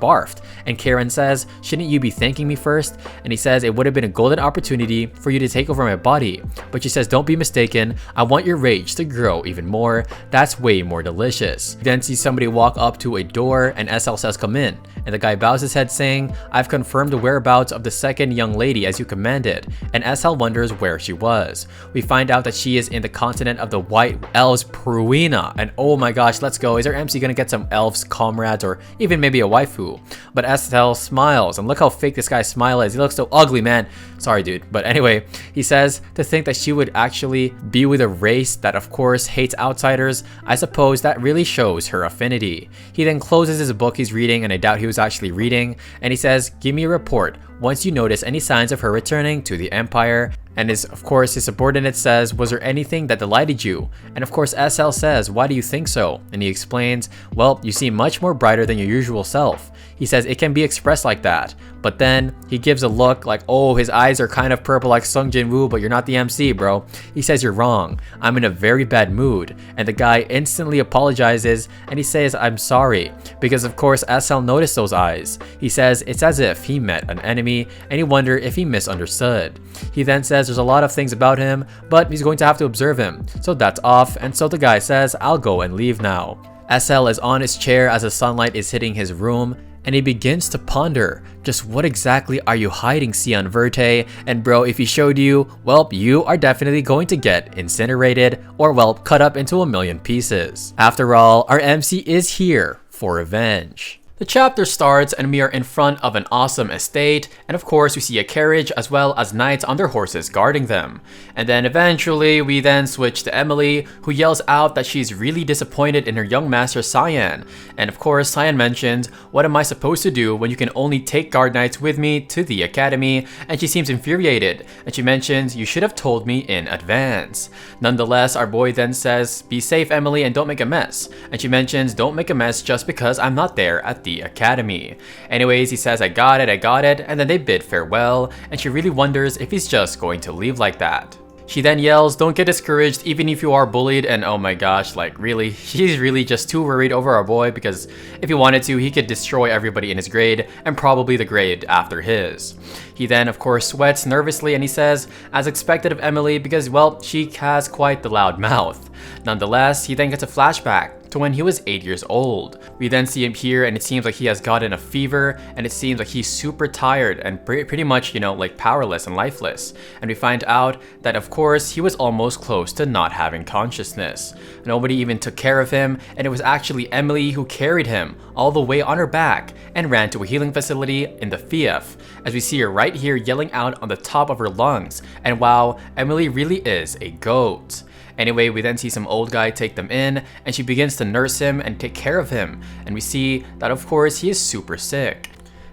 barfed. And Karen says, shouldn't you be thanking me first? And he says, it would have been a golden opportunity for you to take over my body. But she says, don't be mistaken, I want your rage to grow even more. That's way more delicious. You then see somebody walk up to a door, and Eshel says, come in. And the guy bows his head saying, I've confirmed the whereabouts of the second young lady as you commanded. And Eshel wonders where she was. We find out that she is in the continent of the White Elves, Pruina. And oh my gosh, let's go. Is our MC gonna get some elves comrades or even maybe a waifu? But Eshel smiles, and look how fake this guy's smile is. He looks so ugly, man. Sorry, dude. But anyway, he says to think that she would actually be with a race that of course hates outsiders. I suppose that really shows her affinity. He then closes his book he's reading, and I doubt he was actually reading, and he says, give me a report once you notice any signs of her returning to the Empire. And of course, his subordinate says, was there anything that delighted you? And of course, SL says, why do you think so? And he explains, well, you seem much more brighter than your usual self. He says it can be expressed like that. But then he gives a look like, oh, his eyes are kind of purple like Sung Jin-woo, but you're not the MC, bro. He says you're wrong. I'm in a very bad mood. And the guy instantly apologizes and he says, I'm sorry. Because of course, SL noticed those eyes. He says it's as if he met an enemy and he wondered if he misunderstood. He then says there's a lot of things about him, but he's going to have to observe him. So that's off, and so the guy says, I'll go and leave now. SL is on his chair as the sunlight is hitting his room, and he begins to ponder, just what exactly are you hiding, Sion Verte? And bro, if he showed you, well, you are definitely going to get incinerated or, well, cut up into a million pieces. After all, our MC is here for revenge. The chapter starts and we are in front of an awesome estate, and of course we see a carriage as well as knights on their horses guarding them. And then eventually we then switch to Emily, who yells out that she's really disappointed in her young master Cyan. And of course Cyan mentions, what am I supposed to do when you can only take guard knights with me to the academy? And she seems infuriated, and she mentions, you should have told me in advance. Nonetheless, our boy then says, be safe Emily and don't make a mess. And she mentions, don't make a mess just because I'm not there at the academy. Anyways, he says, I got it, and then they bid farewell, and she really wonders if he's just going to leave like that. She then yells, don't get discouraged even if you are bullied, and oh my gosh, like really, she's really just too worried over our boy because if he wanted to, he could destroy everybody in his grade and probably the grade after his. He then of course sweats nervously and he says, as expected of Emily because well, she has quite the loud mouth. Nonetheless, he then gets a flashback to when he was 8 years old. We then see him here and it seems like he has gotten a fever and it seems like he's super tired and pretty much, you know, like powerless and lifeless. And we find out that of course he was almost close to not having consciousness. Nobody even took care of him, and it was actually Emily who carried him all the way on her back and ran to a healing facility in the Fief, as we see her right here yelling out on the top of her lungs. And wow, Emily really is a goat. Anyway, we then see some old guy take them in, and she begins to nurse him and take care of him. And we see that of course he is super sick.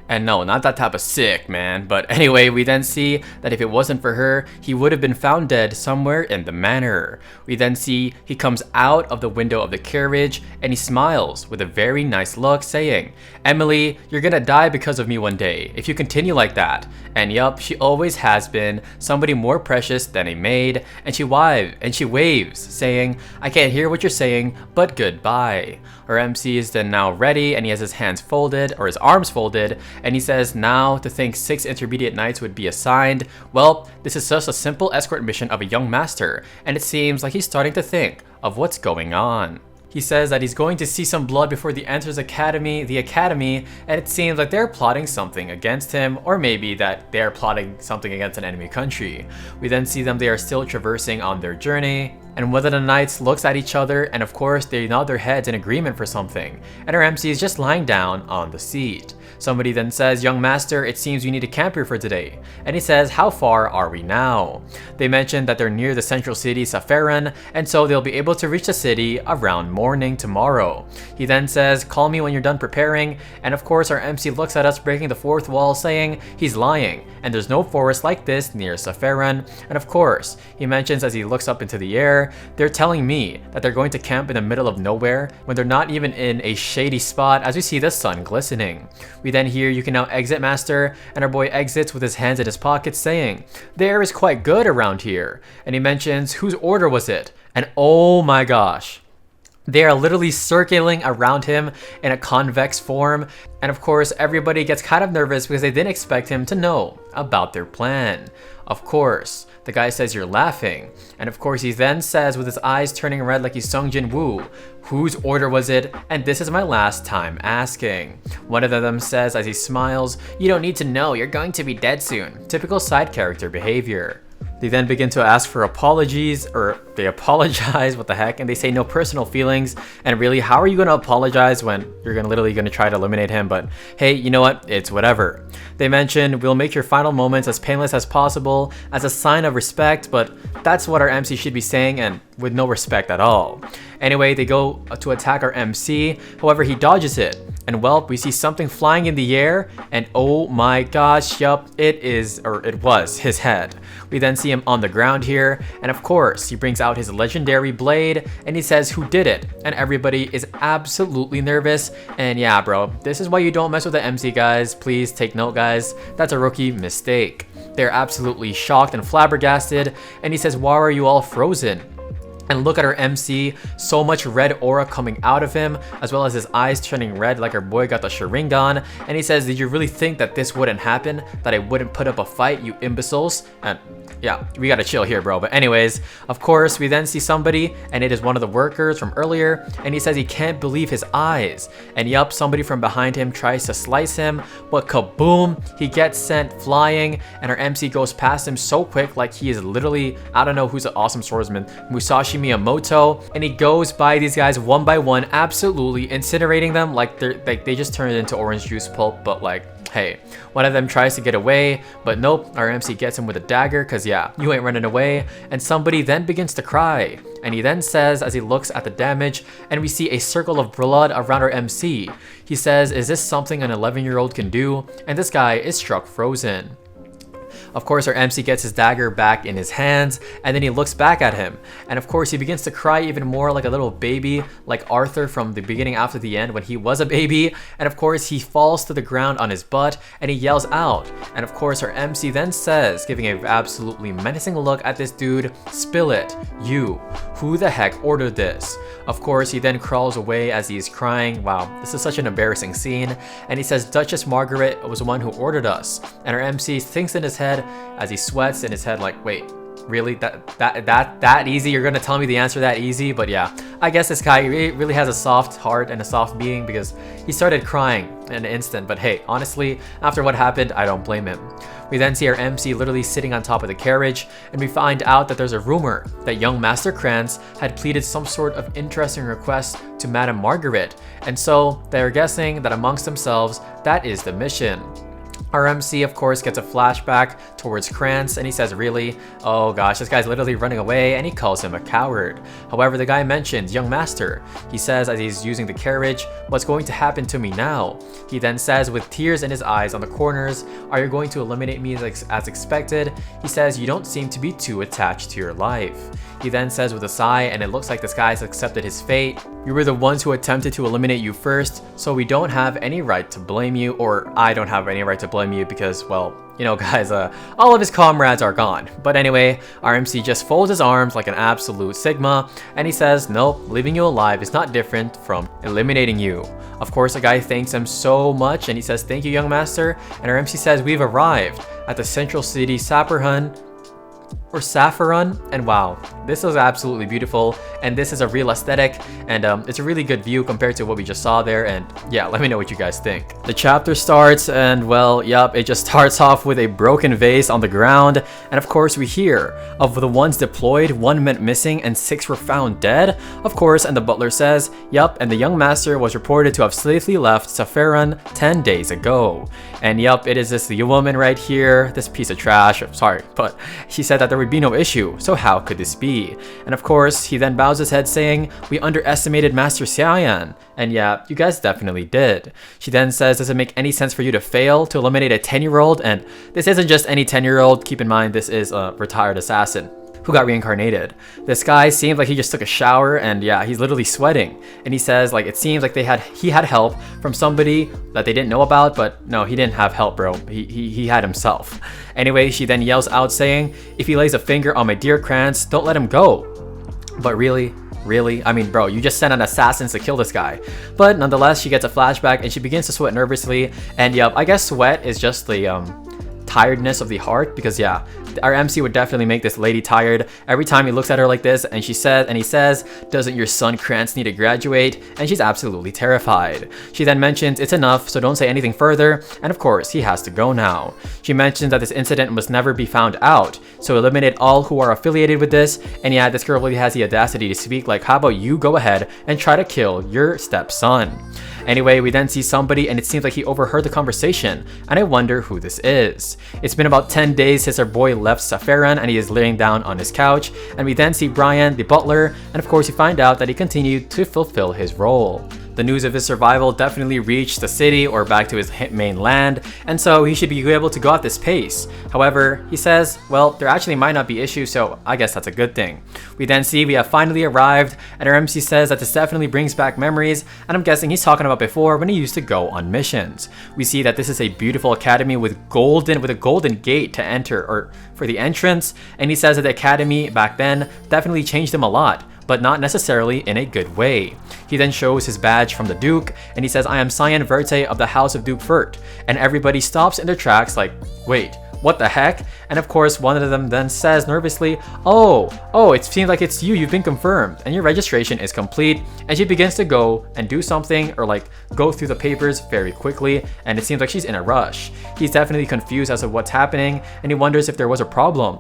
And no, not that type of sick, man. But anyway, we then see that if it wasn't for her, he would have been found dead somewhere in the manor. We then see he comes out of the window of the carriage and he smiles with a very nice look saying, Emily, you're gonna die because of me one day if you continue like that. And yup, she always has been somebody more precious than a maid. And she waves saying, I can't hear what you're saying, but goodbye. Our MC is then now ready and he has his hands folded, or his arms folded, and he says now to think 6 intermediate knights would be assigned. Well, this is just a simple escort mission of a young master, and it seems like he's starting to think of what's going on. He says that he's going to see some blood before he enters the academy, and it seems like they're plotting something against him, or maybe that they're plotting something against an enemy country. We then see them, they are still traversing on their journey, and one of the knights looks at each other, and of course they nod their heads in agreement for something, and our MC is just lying down on the seat. Somebody then says, young master, it seems you need to camp here for today. And he says, how far are we now? They mention that they're near the central city, Safaran, and so they'll be able to reach the city around morning tomorrow. He then says, call me when you're done preparing, and of course our MC looks at us breaking the fourth wall saying he's lying, and there's no forest like this near Safaran. And of course, he mentions as he looks up into the air, they're telling me that they're going to camp in the middle of nowhere when they're not even in a shady spot as we see the sun glistening. We then hear, you can now exit, master, and our boy exits with his hands in his pockets saying, the air is quite good around here. And he mentions, whose order was it? And oh my gosh, they are literally circling around him in a convex form. And of course, everybody gets kind of nervous because they didn't expect him to know about their plan. Of course, the guy says, you're laughing. And of course, he then says with his eyes turning red like he's Sung Jin-woo, whose order was it? And this is my last time asking. One of them says as he smiles, you don't need to know, you're going to be dead soon. Typical side character behavior. They then begin to ask for apologies, or they apologize, what the heck, and they say no personal feelings. And really, how are you going to apologize when you're literally going to try to eliminate him? But hey, you know what? It's whatever. They mention, we'll make your final moments as painless as possible as a sign of respect, but that's what our MC should be saying, and with no respect at all. Anyway, they go to attack our MC, however he dodges it. And well, we see something flying in the air, and oh my gosh, yup, it was his head. We then see him on the ground here, and of course, he brings out his legendary blade, and he says who did it, and everybody is absolutely nervous. And yeah, bro, this is why you don't mess with the MC, guys. Please take note, guys. That's a rookie mistake. They're absolutely shocked and flabbergasted, and he says, why are you all frozen? And look at our MC, so much red aura coming out of him, as well as his eyes turning red like our boy got the Sharingan. And he says, did you really think that this wouldn't happen? That I wouldn't put up a fight, you imbeciles? And yeah, we gotta chill here, bro. But anyways, of course, we then see somebody, and it is one of the workers from earlier, and he says he can't believe his eyes. And yup, somebody from behind him tries to slice him, but kaboom, he gets sent flying, and our MC goes past him so quick, like he is literally, I don't know who's an awesome swordsman, Musashi Miyamoto, and he goes by these guys one by one, absolutely incinerating them like they just turned into orange juice pulp. But like, hey, one of them tries to get away, but nope, our MC gets him with a dagger, cause yeah, you ain't running away. And somebody then begins to cry, and he then says, as he looks at the damage, and we see a circle of blood around our MC, he says, is this something an 11-year-old can do? And this guy is struck frozen. Of course, our MC gets his dagger back in his hands, and then he looks back at him. And of course, he begins to cry even more like a little baby, like Arthur from the beginning after the end when he was a baby. And of course, he falls to the ground on his butt, and he yells out. And of course, our MC then says, giving an absolutely menacing look at this dude, spill it, you. Who the heck ordered this? Of course, he then crawls away as he's crying. Wow, this is such an embarrassing scene. And he says, Duchess Margaret was the one who ordered us. And our MC thinks in his head, as he sweats in his head like, wait, really? That easy? You're gonna tell me the answer that easy? But yeah, I guess this guy really has a soft heart and a soft being, because he started crying in an instant. But hey, honestly, after what happened, I don't blame him. We then see our MC literally sitting on top of the carriage, and we find out that there's a rumor that young Master Krantz had pleaded some sort of interesting request to Madame Margaret, and so they're guessing that amongst themselves, that is the mission. Our MC, of course, gets a flashback towards Krantz, and he says, really? Oh gosh, this guy's literally running away, and he calls him a coward. However, the guy mentions young master. He says, as he's using the carriage, what's going to happen to me now? He then says, with tears in his eyes on the corners, are you going to eliminate me as expected? He says, you don't seem to be too attached to your life. He then says with a sigh, and it looks like this guy has accepted his fate. We were the ones who attempted to eliminate you first, so we don't have any right to blame you, or I don't have any right to blame you because, well, you know, guys, all of his comrades are gone. But anyway, our MC just folds his arms like an absolute Sigma, and he says, nope, leaving you alive is not different from eliminating you. Of course, the guy thanks him so much, and he says, thank you, young master. And our MC says, we've arrived at the central city, Saffron, and wow, this is absolutely beautiful, and this is a real aesthetic, and it's a really good view compared to what we just saw there. And yeah, let me know what you guys think. The chapter starts, and well, yup, it just starts off with a broken vase on the ground, and of course we hear of the ones deployed, 1 went missing and 6 were found dead, of course. And the butler says, yup, and the young master was reported to have safely left Saffron 10 days ago. And yup, it is this woman right here, this piece of trash, sorry, but she said that there would be no issue, so how could this be? And of course, he then bows his head saying, we underestimated Master Xiaoyan. And yeah, you guys definitely did. She then says, does it make any sense for you to fail to eliminate a 10-year-old? And this isn't just any 10-year-old, keep in mind this is a retired assassin who got reincarnated. This guy seemed like he just took a shower, and yeah, he's literally sweating. And he says, like, it seems like he had help from somebody that they didn't know about, but no, he didn't have help, bro. He had himself. Anyway, she then yells out saying, if he lays a finger on my dear Krantz, don't let him go. But really? I mean, bro, you just sent an assassin to kill this guy. But nonetheless, she gets a flashback and she begins to sweat nervously. And yep, I guess sweat is just the tiredness of the heart, because yeah, our MC would definitely make this lady tired every time he looks at her like this. And he says, doesn't your son Krantz need to graduate? And she's absolutely terrified. She then mentions it's enough, so don't say anything further, and of course he has to go now. She mentions that this incident must never be found out, so eliminate all who are affiliated with this. And yeah, this girl really has the audacity to speak like, how about you go ahead and try to kill your stepson? Anyway, we then see somebody, and it seems like he overheard the conversation, and I wonder who this is. It's been about 10 days since our boy left Saffron, and he is laying down on his couch, and we then see Brian, the butler, and of course we find out that he continued to fulfill his role. The news of his survival definitely reached the city or back to his main land, and so he should be able to go at this pace. However, he says, well, there actually might not be issues, so I guess that's a good thing. We then see we have finally arrived, and our MC says that this definitely brings back memories, and I'm guessing he's talking about before when he used to go on missions. We see that this is a beautiful academy with a golden gate to enter, or for the entrance, and he says that the academy back then definitely changed him a lot, but not necessarily in a good way. He then shows his badge from the Duke, and he says, I am Cyan Verte of the House of Duke Fert. And everybody stops in their tracks like, wait, what the heck? And of course, one of them then says nervously, oh, it seems like it's you've been confirmed, and your registration is complete. And she begins to go and do something, or like go through the papers very quickly, and it seems like she's in a rush. He's definitely confused as to what's happening, and he wonders if there was a problem.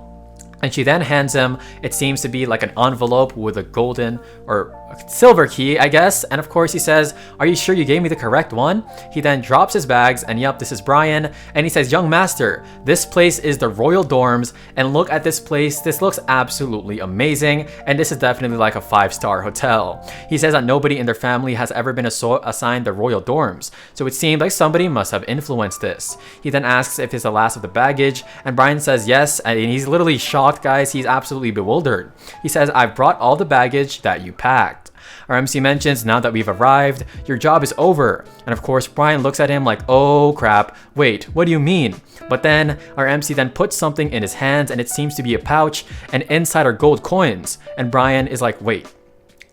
And she then hands him, it seems to be like an envelope with a golden or silver key, I guess. And of course he says, are you sure you gave me the correct one? He then drops his bags, and yup, this is Brian. And he says, young master, this place is the royal dorms, and look at this place. This looks absolutely amazing, and this is definitely like a 5-star hotel. He says that nobody in their family has ever been assigned the royal dorms, so it seemed like somebody must have influenced this. He then asks if it's the last of the baggage, and Brian says yes, and he's literally shocked, guys. He's absolutely bewildered. He says, I've brought all the baggage that you packed. Our MC mentions, now that we've arrived, your job is over. And of course, Brian looks at him like, oh crap, wait, what do you mean? But then our MC then puts something in his hands, and it seems to be a pouch, and inside are gold coins. And Brian is like, wait,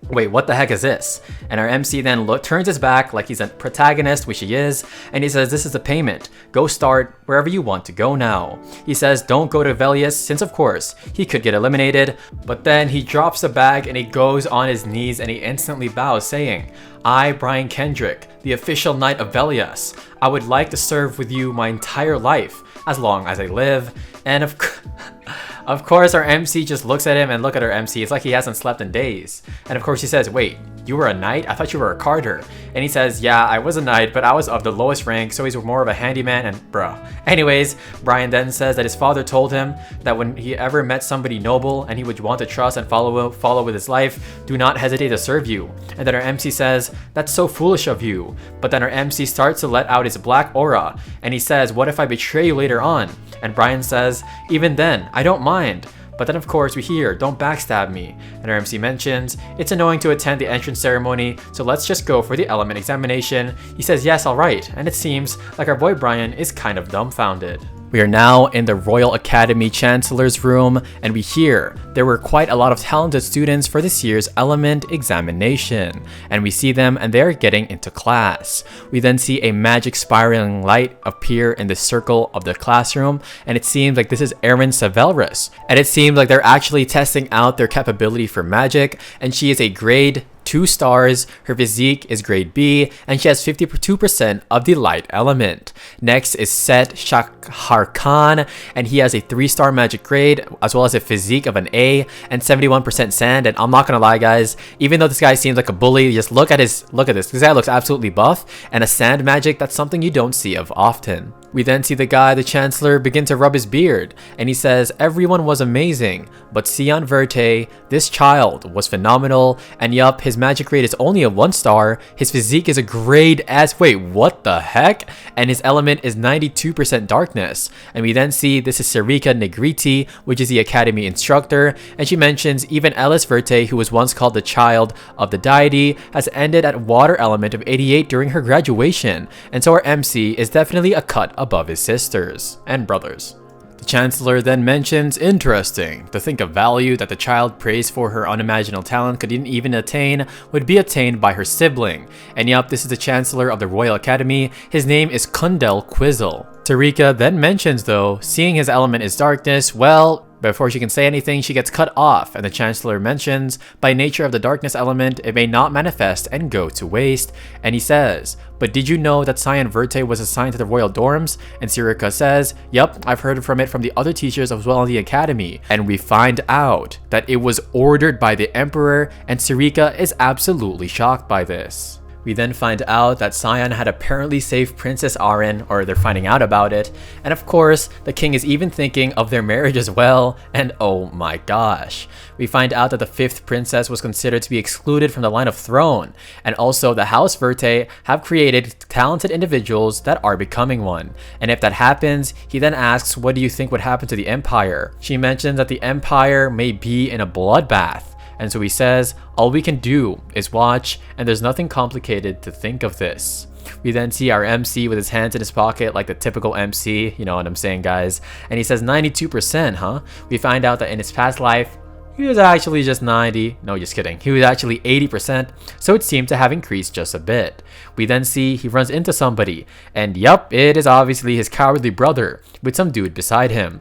what the heck is this? And our MC then turns his back like he's a protagonist, which he is, and he says, this is the payment. Go start wherever you want to go now. He says, don't go to Velius, since of course, he could get eliminated. But then he drops the bag, and he goes on his knees, and he instantly bows, saying, I, Brian Kendrick, the official knight of Velius, I would like to serve with you my entire life, as long as I live. And of course, our MC just looks at him, and look at our MC. It's like he hasn't slept in days. And of course, he says, wait, you were a knight? I thought you were a carter. And he says, yeah, I was a knight, but I was of the lowest rank, so he's more of a handyman, and bruh. Anyways, Brian then says that his father told him that when he ever met somebody noble and he would want to trust and follow with his life, do not hesitate to serve you. And then our MC says, that's so foolish of you. But then our MC starts to let out his black aura, and he says, what if I betray you later on? And Brian says, even then, I don't mind. But then of course we hear, don't backstab me. And our MC mentions, it's annoying to attend the entrance ceremony, so let's just go for the element examination. He says, yes, alright. And it seems like our boy Brian is kind of dumbfounded. We are now in the Royal Academy Chancellor's room, and we hear there were quite a lot of talented students for this year's element examination, and we see them and they're getting into class. We then see a magic spiraling light appear in the circle of the classroom, and it seems like this is Erin Savelris, and it seems like they're actually testing out their capability for magic, and she is a grade 2 stars, her physique is grade B, and she has 52% of the light element. Next is Set Shakhar Khan, and he has a 3-star magic grade, as well as a physique of an A, and 71% sand. And I'm not gonna lie, guys, even though this guy seems like a bully, just look at this. This guy looks absolutely buff, and a sand magic, that's something you don't see of often. We then see the guy, the Chancellor, begin to rub his beard, and he says, everyone was amazing, but Cyan Verte, this child, was phenomenal, and yup, his magic grade is only a 1-star, his physique is a grade S, wait, what the heck? And his element is 92% darkness. And we then see this is Sarika Negriti, which is the Academy instructor, and she mentions even Ellis Verte, who was once called the child of the deity, has ended at water element of 88 during her graduation, and so our MC is definitely a cut above his sisters and brothers. The Chancellor then mentions, interesting, to think of value that the child praised for her unimaginable talent couldn't even attain would be attained by her sibling. And yup, this is the Chancellor of the Royal Academy. His name is Kundel Quizzle. Tarika then mentions though, seeing his element is darkness, well, before she can say anything, she gets cut off, and the Chancellor mentions, by nature of the darkness element, it may not manifest and go to waste. And he says, but did you know that Cyan Verte was assigned to the royal dorms? And Sarika says, yup, I've heard from the other teachers as well in the academy. And we find out that it was ordered by the Emperor, and Sarika is absolutely shocked by this. We then find out that Sion had apparently saved Princess Arin, or they're finding out about it, and of course, the king is even thinking of their marriage as well, and oh my gosh. We find out that the 5th princess was considered to be excluded from the line of throne, and also the House Verte have created talented individuals that are becoming one. And if that happens, he then asks, what do you think would happen to the empire? She mentions that the empire may be in a bloodbath. And so he says, all we can do is watch, and there's nothing complicated to think of this. We then see our MC with his hands in his pocket like the typical MC, you know what I'm saying, guys. And he says 92%, huh? We find out that in his past life, he was actually just 90. No, just kidding. He was actually 80%, so it seemed to have increased just a bit. We then see he runs into somebody, and yup, it is obviously his cowardly brother with some dude beside him.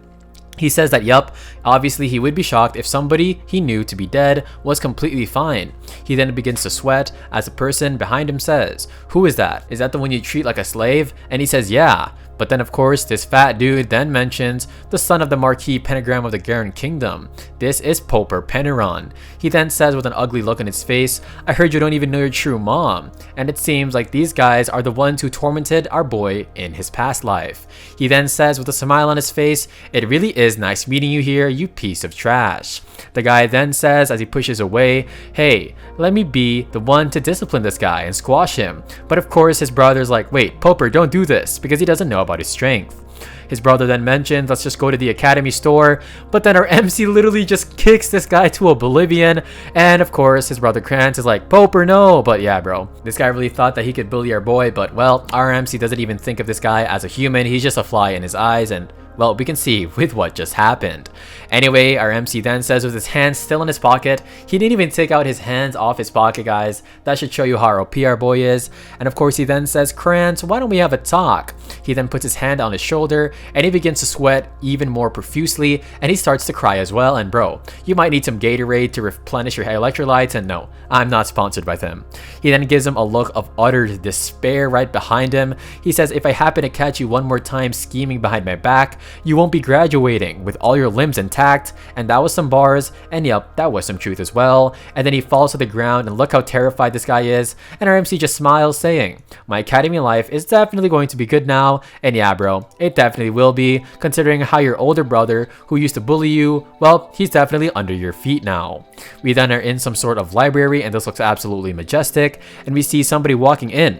He says that yup, obviously he would be shocked if somebody he knew to be dead was completely fine. He then begins to sweat as the person behind him says, who is that? Is that the one you treat like a slave? And he says, yeah. But then of course, this fat dude then mentions the son of the Marquis Pentagram of the Garen Kingdom. This is Poper Penneron. He then says with an ugly look on his face, I heard you don't even know your true mom. And it seems like these guys are the ones who tormented our boy in his past life. He then says with a smile on his face, it really is nice meeting you here, you piece of trash. The guy then says as he pushes away, hey, let me be the one to discipline this guy and squash him. But of course his brother's like, wait, Poper, don't do this, because he doesn't know about his strength. His brother then mentions, let's just go to the academy store, but then our MC literally just kicks this guy to oblivion, and of course his brother Krantz is like, Poper, no. But yeah, bro, this guy really thought that he could bully our boy, but well, our MC doesn't even think of this guy as a human. He's just a fly in his eyes, and well, we can see with what just happened. Anyway, our MC then says with his hands still in his pocket, he didn't even take out his hands off his pocket, guys. That should show you how OP our boy is. And of course he then says, Krantz, why don't we have a talk? He then puts his hand on his shoulder and he begins to sweat even more profusely, and he starts to cry as well. And bro, you might need some Gatorade to replenish your electrolytes, and no, I'm not sponsored by them. He then gives him a look of utter despair right behind him. He says, if I happen to catch you one more time scheming behind my back, you won't be graduating with all your limbs intact. And that was some bars, and yep, that was some truth as well. And then he falls to the ground, and look how terrified this guy is, and our MC just smiles saying, my academy life is definitely going to be good now. And yeah, bro, it definitely will be, considering how your older brother who used to bully you, well, he's definitely under your feet now. We then are in some sort of library, and this looks absolutely majestic, and we see somebody walking in.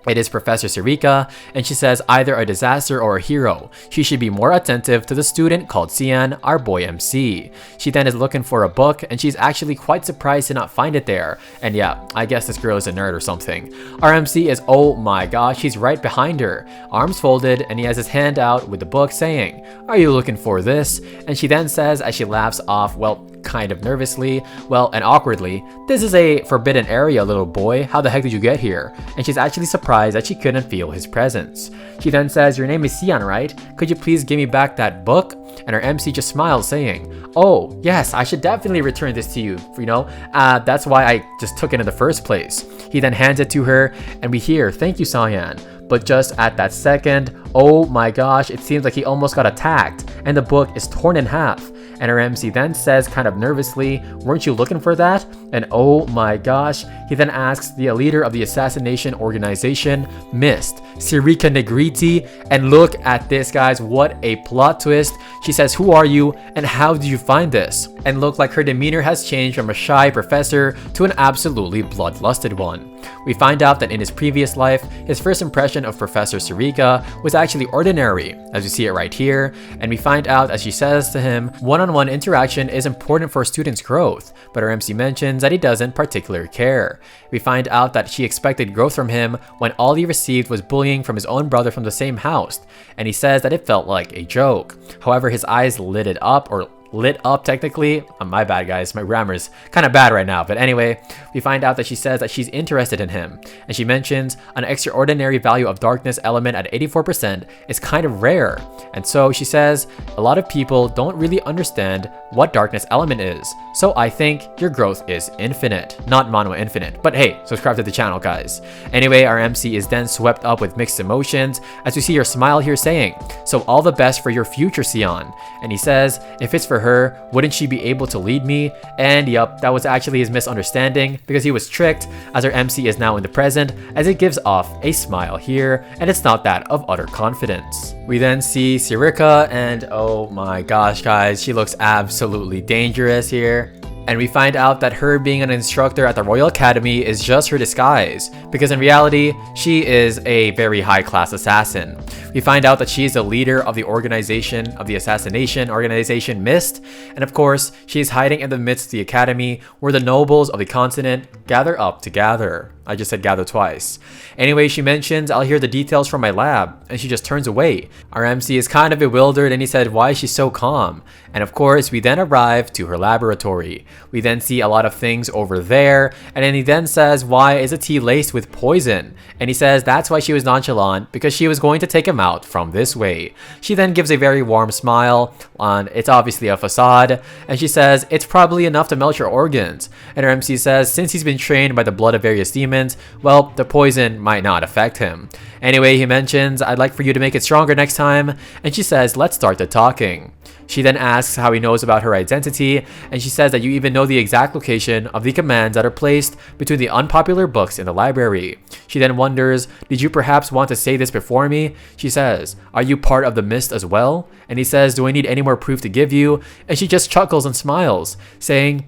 It is Professor Sarika, and she says either a disaster or a hero. She should be more attentive to the student called Cian, our boy MC. She then is looking for a book, and she's actually quite surprised to not find it there. And yeah, I guess this girl is a nerd or something. Our MC is, oh my gosh, he's right behind her, arms folded, and he has his hand out with the book saying, are you looking for this? And she then says as she laughs off, well, kind of nervously, well, and awkwardly, this is a forbidden area, little boy. How the heck did you get here? And she's actually surprised that she couldn't feel his presence. She then says, your name is Cian, right? Could you please give me back that book? And her MC just smiles saying, oh, yes, I should definitely return this to you, that's why I just took it in the first place. He then hands it to her, and we hear, thank you, Cian. But just at that second, oh my gosh, it seems like he almost got attacked, and the book is torn in half. And her MC then says kind of nervously, weren't you looking for that? And oh my gosh, he then asks the leader of the assassination organization, Mist, Sirika Negriti, and look at this, guys, what a plot twist. She says, who are you and how did you find this? And look like her demeanor has changed from a shy professor to an absolutely bloodlusted one. We find out that in his previous life, his first impression of Professor Sarika was actually ordinary, as we see it right here, and we find out as she says to him, one-on-one interaction is important for a student's growth, but our MC mentions that he doesn't particularly care. We find out that she expected growth from him when all he received was bullying from his own brother from the same house, and he says that it felt like a joke. However, his eyes lit up technically. My bad, guys, my grammar's kind of bad right now, but anyway, we find out that she says that she's interested in him, and she mentions an extraordinary value of darkness element at 84% is kind of rare. And so she says a lot of people don't really understand what darkness element is, so I think your growth is infinite, not Manhwa infinite. But hey, subscribe to the channel, guys. Anyway, our MC is then swept up with mixed emotions as we see her smile here saying, so all the best for your future, Cian. And he says if it's for her, wouldn't she be able to lead me? And yup, that was actually his misunderstanding because he was tricked, as our MC is now in the present, as it gives off a smile here, and it's not that of utter confidence. We then see Sirika, and oh my gosh guys, she looks absolutely dangerous here. And we find out that her being an instructor at the Royal Academy is just her disguise, because in reality, she is a very high-class assassin. We find out that she is the leader of the organization, of the assassination organization Mist, and of course, she is hiding in the midst of the academy where the nobles of the continent gather up to gather. I just said gather twice. Anyway, she mentions, I'll hear the details from my lab, and she just turns away. Our MC is kind of bewildered and he said, why is she so calm? And of course, we then arrive to her laboratory. We then see a lot of things over there, and then he then says, why is the tea laced with poison? And he says that's why she was nonchalant, because she was going to take him out from this way. She then gives a very warm smile, it's obviously a facade, and she says, it's probably enough to melt your organs. And her MC says, since he's been trained by the blood of various demons, well, the poison might not affect him. Anyway, he mentions, I'd like for you to make it stronger next time, and she says, let's start the talking. She then asks how he knows about her identity, and she says that you even know the exact location of the commands that are placed between the unpopular books in the library. She then wonders, did you perhaps want to say this before me? She says, are you part of the Mist as well? And he says, do I need any more proof to give you? And she just chuckles and smiles, saying,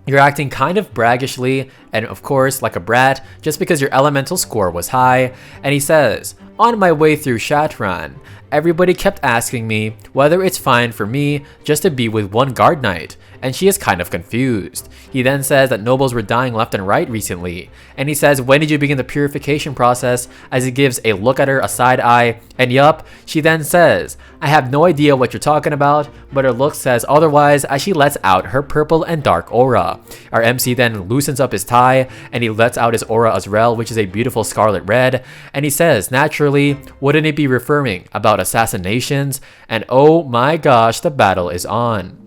you're acting kind of braggishly, and of course, like a brat, just because your elemental score was high. And he says, on my way through Shatran, everybody kept asking me whether it's fine for me just to be with one guard knight, and she is kind of confused. He then says that nobles were dying left and right recently, and he says, when did you begin the purification process, as he gives a look at her, a side eye, and yup, she then says, I have no idea what you're talking about, but her look says otherwise as she lets out her purple and dark aura. Our MC then loosens up his tie, and he lets out his aura as well, which is a beautiful scarlet red, and he says, naturally, wouldn't it be referring about assassinations? And oh my gosh, the battle is on.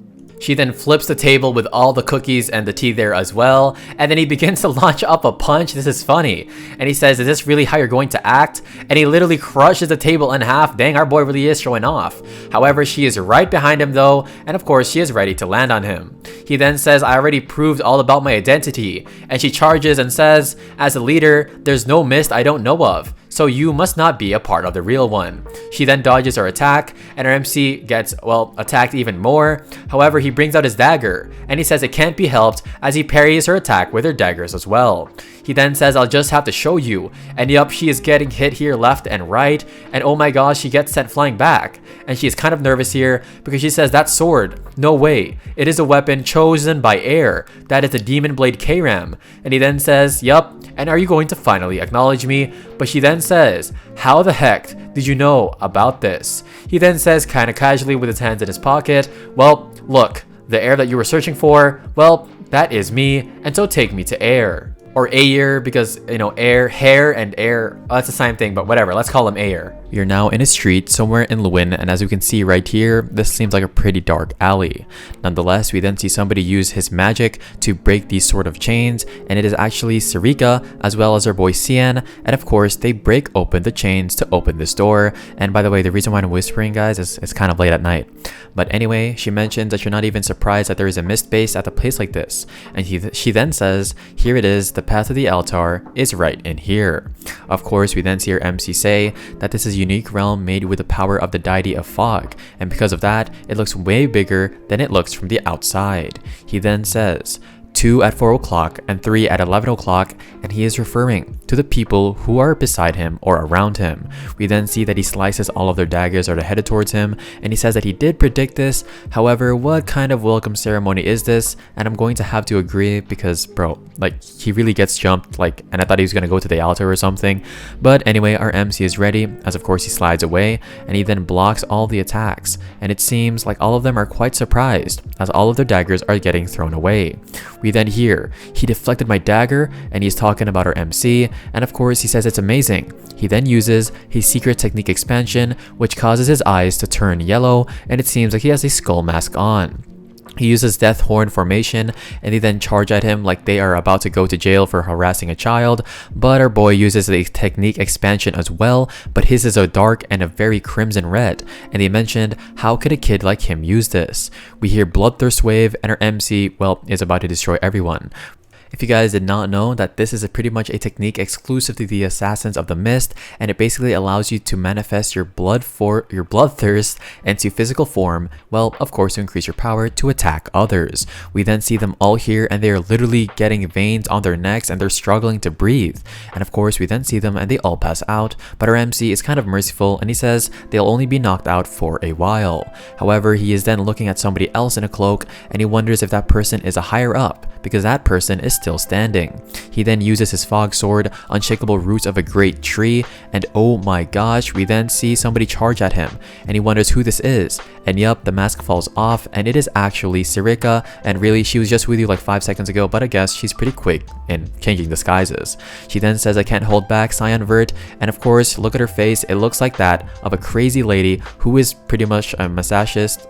She then flips the table with all the cookies and the tea there as well, and then he begins to launch up a punch. This is funny. And he says, is this really how you're going to act? And he literally crushes the table in half. Dang, our boy really is showing off. However, she is right behind him though, and of course she is ready to land on him. He then says, I already proved all about my identity, and she charges and says, as a leader, there's no Mist I don't know of, so you must not be a part of the real one. She then dodges her attack, and her MC gets, well, attacked even more. However, he brings out his dagger, and he says it can't be helped as he parries her attack with her daggers as well. He then says, I'll just have to show you, and yup, she is getting hit here left and right, and oh my gosh, she gets sent flying back. And she is kind of nervous here because she says, that sword, no way, it is a weapon chosen by air, that is the Demon Blade K-Ram. And he then says, yup, and are you going to finally acknowledge me? But she then says, how the heck did you know about this? He then says kinda casually with his hands in his pocket, well, look, the air that you were searching for, well, that is me, and so take me to air. Or Ayer, because, you know, air, hair and air, that's the same thing, but whatever, let's call him Ayer. We are now in a street somewhere in Lewin, and as we can see right here, this seems like a pretty dark alley. Nonetheless, we then see somebody use his magic to break these sort of chains, and it is actually Sarika as well as our boy Cian, and of course, they break open the chains to open this door. And by the way, the reason why I'm whispering, guys, is it's kind of late at night. But anyway, she mentions that you're not even surprised that there is a mist base at a place like this, and she then says, here it is, the path to the altar is right in here. Of course, we then see our MC say that this is a unique realm made with the power of the deity of fog, and because of that, it looks way bigger than it looks from the outside. He then says, 2 at 4 o'clock and 3 at 11 o'clock, and he is referring to the people who are beside him or around him. We then see that he slices all of their daggers that are headed towards him, and he says that he did predict this. However, what kind of welcome ceremony is this? And I'm going to have to agree because, bro, like, he really gets jumped, like, and I thought he was going to go to the altar or something. But anyway, our MC is ready, as of course he slides away, and he then blocks all the attacks, and it seems like all of them are quite surprised, as all of their daggers are getting thrown away. We then hear, he deflected my dagger, and he's talking about our MC, and of course he says it's amazing. He then uses his secret technique expansion, which causes his eyes to turn yellow, and it seems like he has a skull mask on. He uses Death Horn formation, and they then charge at him like they are about to go to jail for harassing a child, but our boy uses the technique expansion as well, but his is a dark and a very crimson red, and they mentioned, how could a kid like him use this? We hear Bloodthirst Wave, and our MC, well, is about to destroy everyone. If you guys did not know that this is pretty much a technique exclusive to the Assassins of the Mist, and it basically allows you to manifest your bloodthirst into physical form, well, of course, to increase your power to attack others. We then see them all here, and they are literally getting veins on their necks, and they're struggling to breathe. And of course, we then see them, and they all pass out, but our MC is kind of merciful, and he says they'll only be knocked out for a while. However, he is then looking at somebody else in a cloak, and he wonders if that person is a higher up, because that person is still standing. He then uses his fog sword, unshakable roots of a great tree, and oh my gosh, we then see somebody charge at him, and he wonders who this is, and yup, the mask falls off, and it is actually Sirika, and really, she was just with you like 5 seconds ago, but I guess she's pretty quick in changing disguises. She then says, I can't hold back, Cyan Vert, and of course, look at her face, it looks like that of a crazy lady who is pretty much a masochist,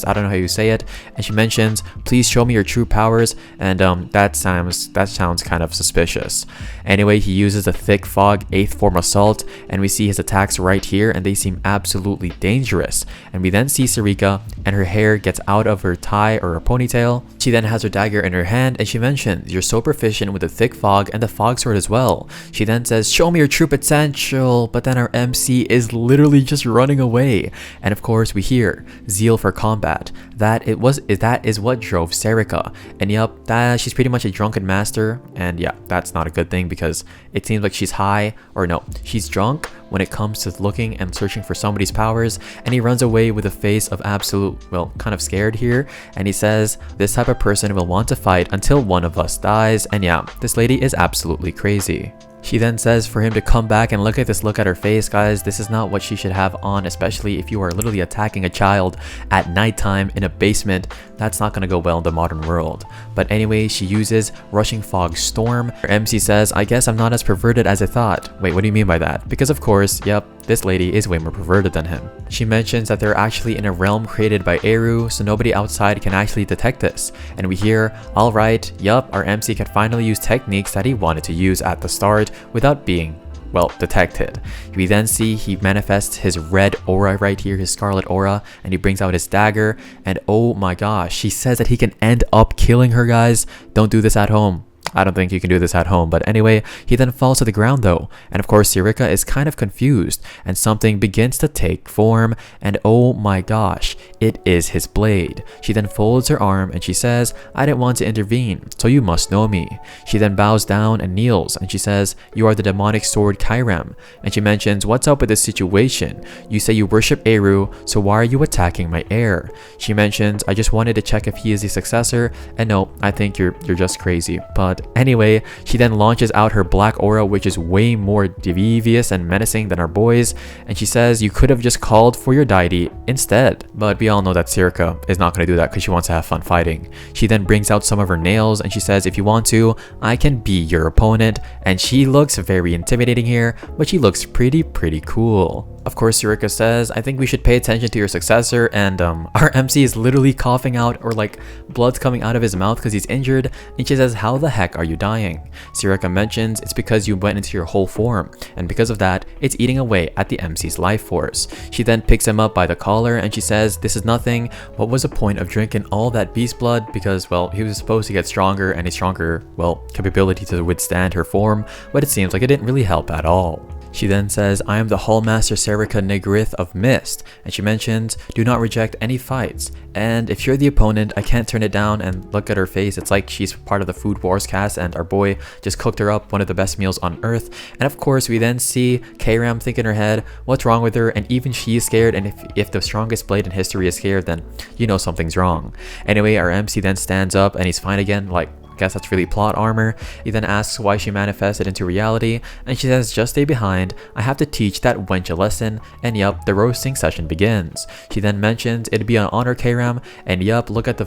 I don't know how you say it, and she mentions, please show me your true powers, and that sounds kind of suspicious. Anyway, he uses a thick fog 8th form assault, and we see his attacks right here, and they seem absolutely dangerous. And we then see Sarika, and her hair gets out of her tie or her ponytail. She then has her dagger in her hand, and she mentions, you're so proficient with the thick fog and the fog sword as well. She then says, show me your true potential, but then our MC is literally just running away. And of course, we hear zeal for combat. That is what drove Sarika. And yup, she's pretty much a drunken master, and yeah, that's not a good thing because it seems like she's high, or no, she's drunk when it comes to looking and searching for somebody's powers, and he runs away with a face of absolute, well, kind of scared here, and he says, this type of person will want to fight until one of us dies, and yeah, this lady is absolutely crazy. She then says for him to come back, and look at this look at her face, guys. This is not what she should have on, especially if you are literally attacking a child at nighttime in a basement. That's not going to go well in the modern world. But anyway, she uses Rushing Fog Storm. Her MC says, I guess I'm not as perverted as I thought. Wait, what do you mean by that? Because of course, yep, this lady is way more perverted than him. She mentions that they're actually in a realm created by Eru, so nobody outside can actually detect this. And we hear, alright, yup, our MC can finally use techniques that he wanted to use at the start without being, well, detected. We then see he manifests his red aura right here, his scarlet aura, and he brings out his dagger, and oh my gosh, she says that he can end up killing her, guys. Don't do this at home. I don't think you can do this at home, but anyway, he then falls to the ground though, and of course Sirika is kind of confused, and something begins to take form, and oh my gosh, it is his blade. She then folds her arm and she says, I didn't want to intervene, so you must know me. She then bows down and kneels, and she says, you are the demonic sword Kairam, and she mentions, what's up with this situation? You say you worship Eru, so why are you attacking my heir? She mentions, I just wanted to check if he is the successor, and no, I think you're just crazy, but anyway, she then launches out her black aura, which is way more devious and menacing than our boys, and she says you could have just called for your deity instead. But we all know that Sirika is not going to do that because she wants to have fun fighting. She then brings out some of her nails and she says, if you want to, I can be your opponent, and she looks very intimidating here, but she looks pretty cool. Of course, Sirika says, I think we should pay attention to your successor, and our MC is literally coughing out, or like blood's coming out of his mouth because he's injured, and she says, how the heck are you dying? Sirika mentions, it's because you went into your whole form, and because of that, it's eating away at the MC's life force. She then picks him up by the collar, and she says, this is nothing. What was the point of drinking all that beast blood? Because, well, he was supposed to get stronger, and a stronger, well, capability to withstand her form, but it seems like it didn't really help at all. She then says, I am the Hallmaster Sarika Negrith of Mist, and she mentions, do not reject any fights, and if you're the opponent, I can't turn it down. And look at her face, it's like she's part of the Food Wars cast, and our boy just cooked her up one of the best meals on earth. And of course, we then see Kairam think in her head, what's wrong with her? And even she is scared, and if the strongest blade in history is scared, then you know something's wrong. Anyway, our MC then stands up, and he's fine again, like, guess that's really plot armor. He then asks why she manifested into reality, and she says, just stay behind, I have to teach that wench a lesson, and yup, the roasting session begins. She then mentions it'd be an honor, Kairam, and yup, look at their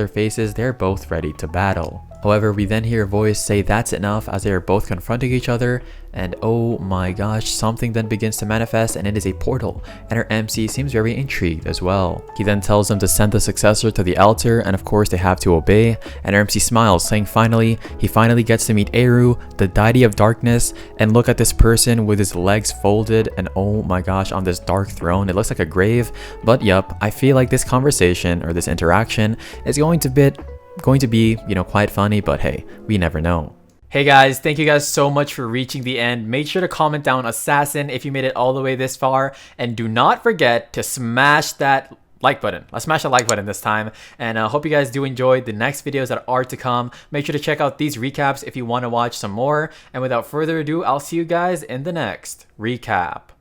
faces, they're both ready to battle. However, we then hear a voice say that's enough as they are both confronting each other, and oh my gosh, something then begins to manifest and it is a portal, and our MC seems very intrigued as well. He then tells them to send the successor to the altar, and of course they have to obey, and our MC smiles, saying he finally gets to meet Eru, the deity of darkness, and look at this person with his legs folded, and oh my gosh, on this dark throne. It looks like a grave, but yup, I feel like this conversation or this interaction is going to be, quite funny, but hey, we never know. Hey guys, thank you guys so much for reaching the end. Make sure to comment down assassin if you made it all the way this far, and do not forget to smash that like button. Let's smash the like button this time, and I hope you guys do enjoy the next videos that are to come. Make sure to check out these recaps if you want to watch some more, and without further ado, I'll see you guys in the next recap.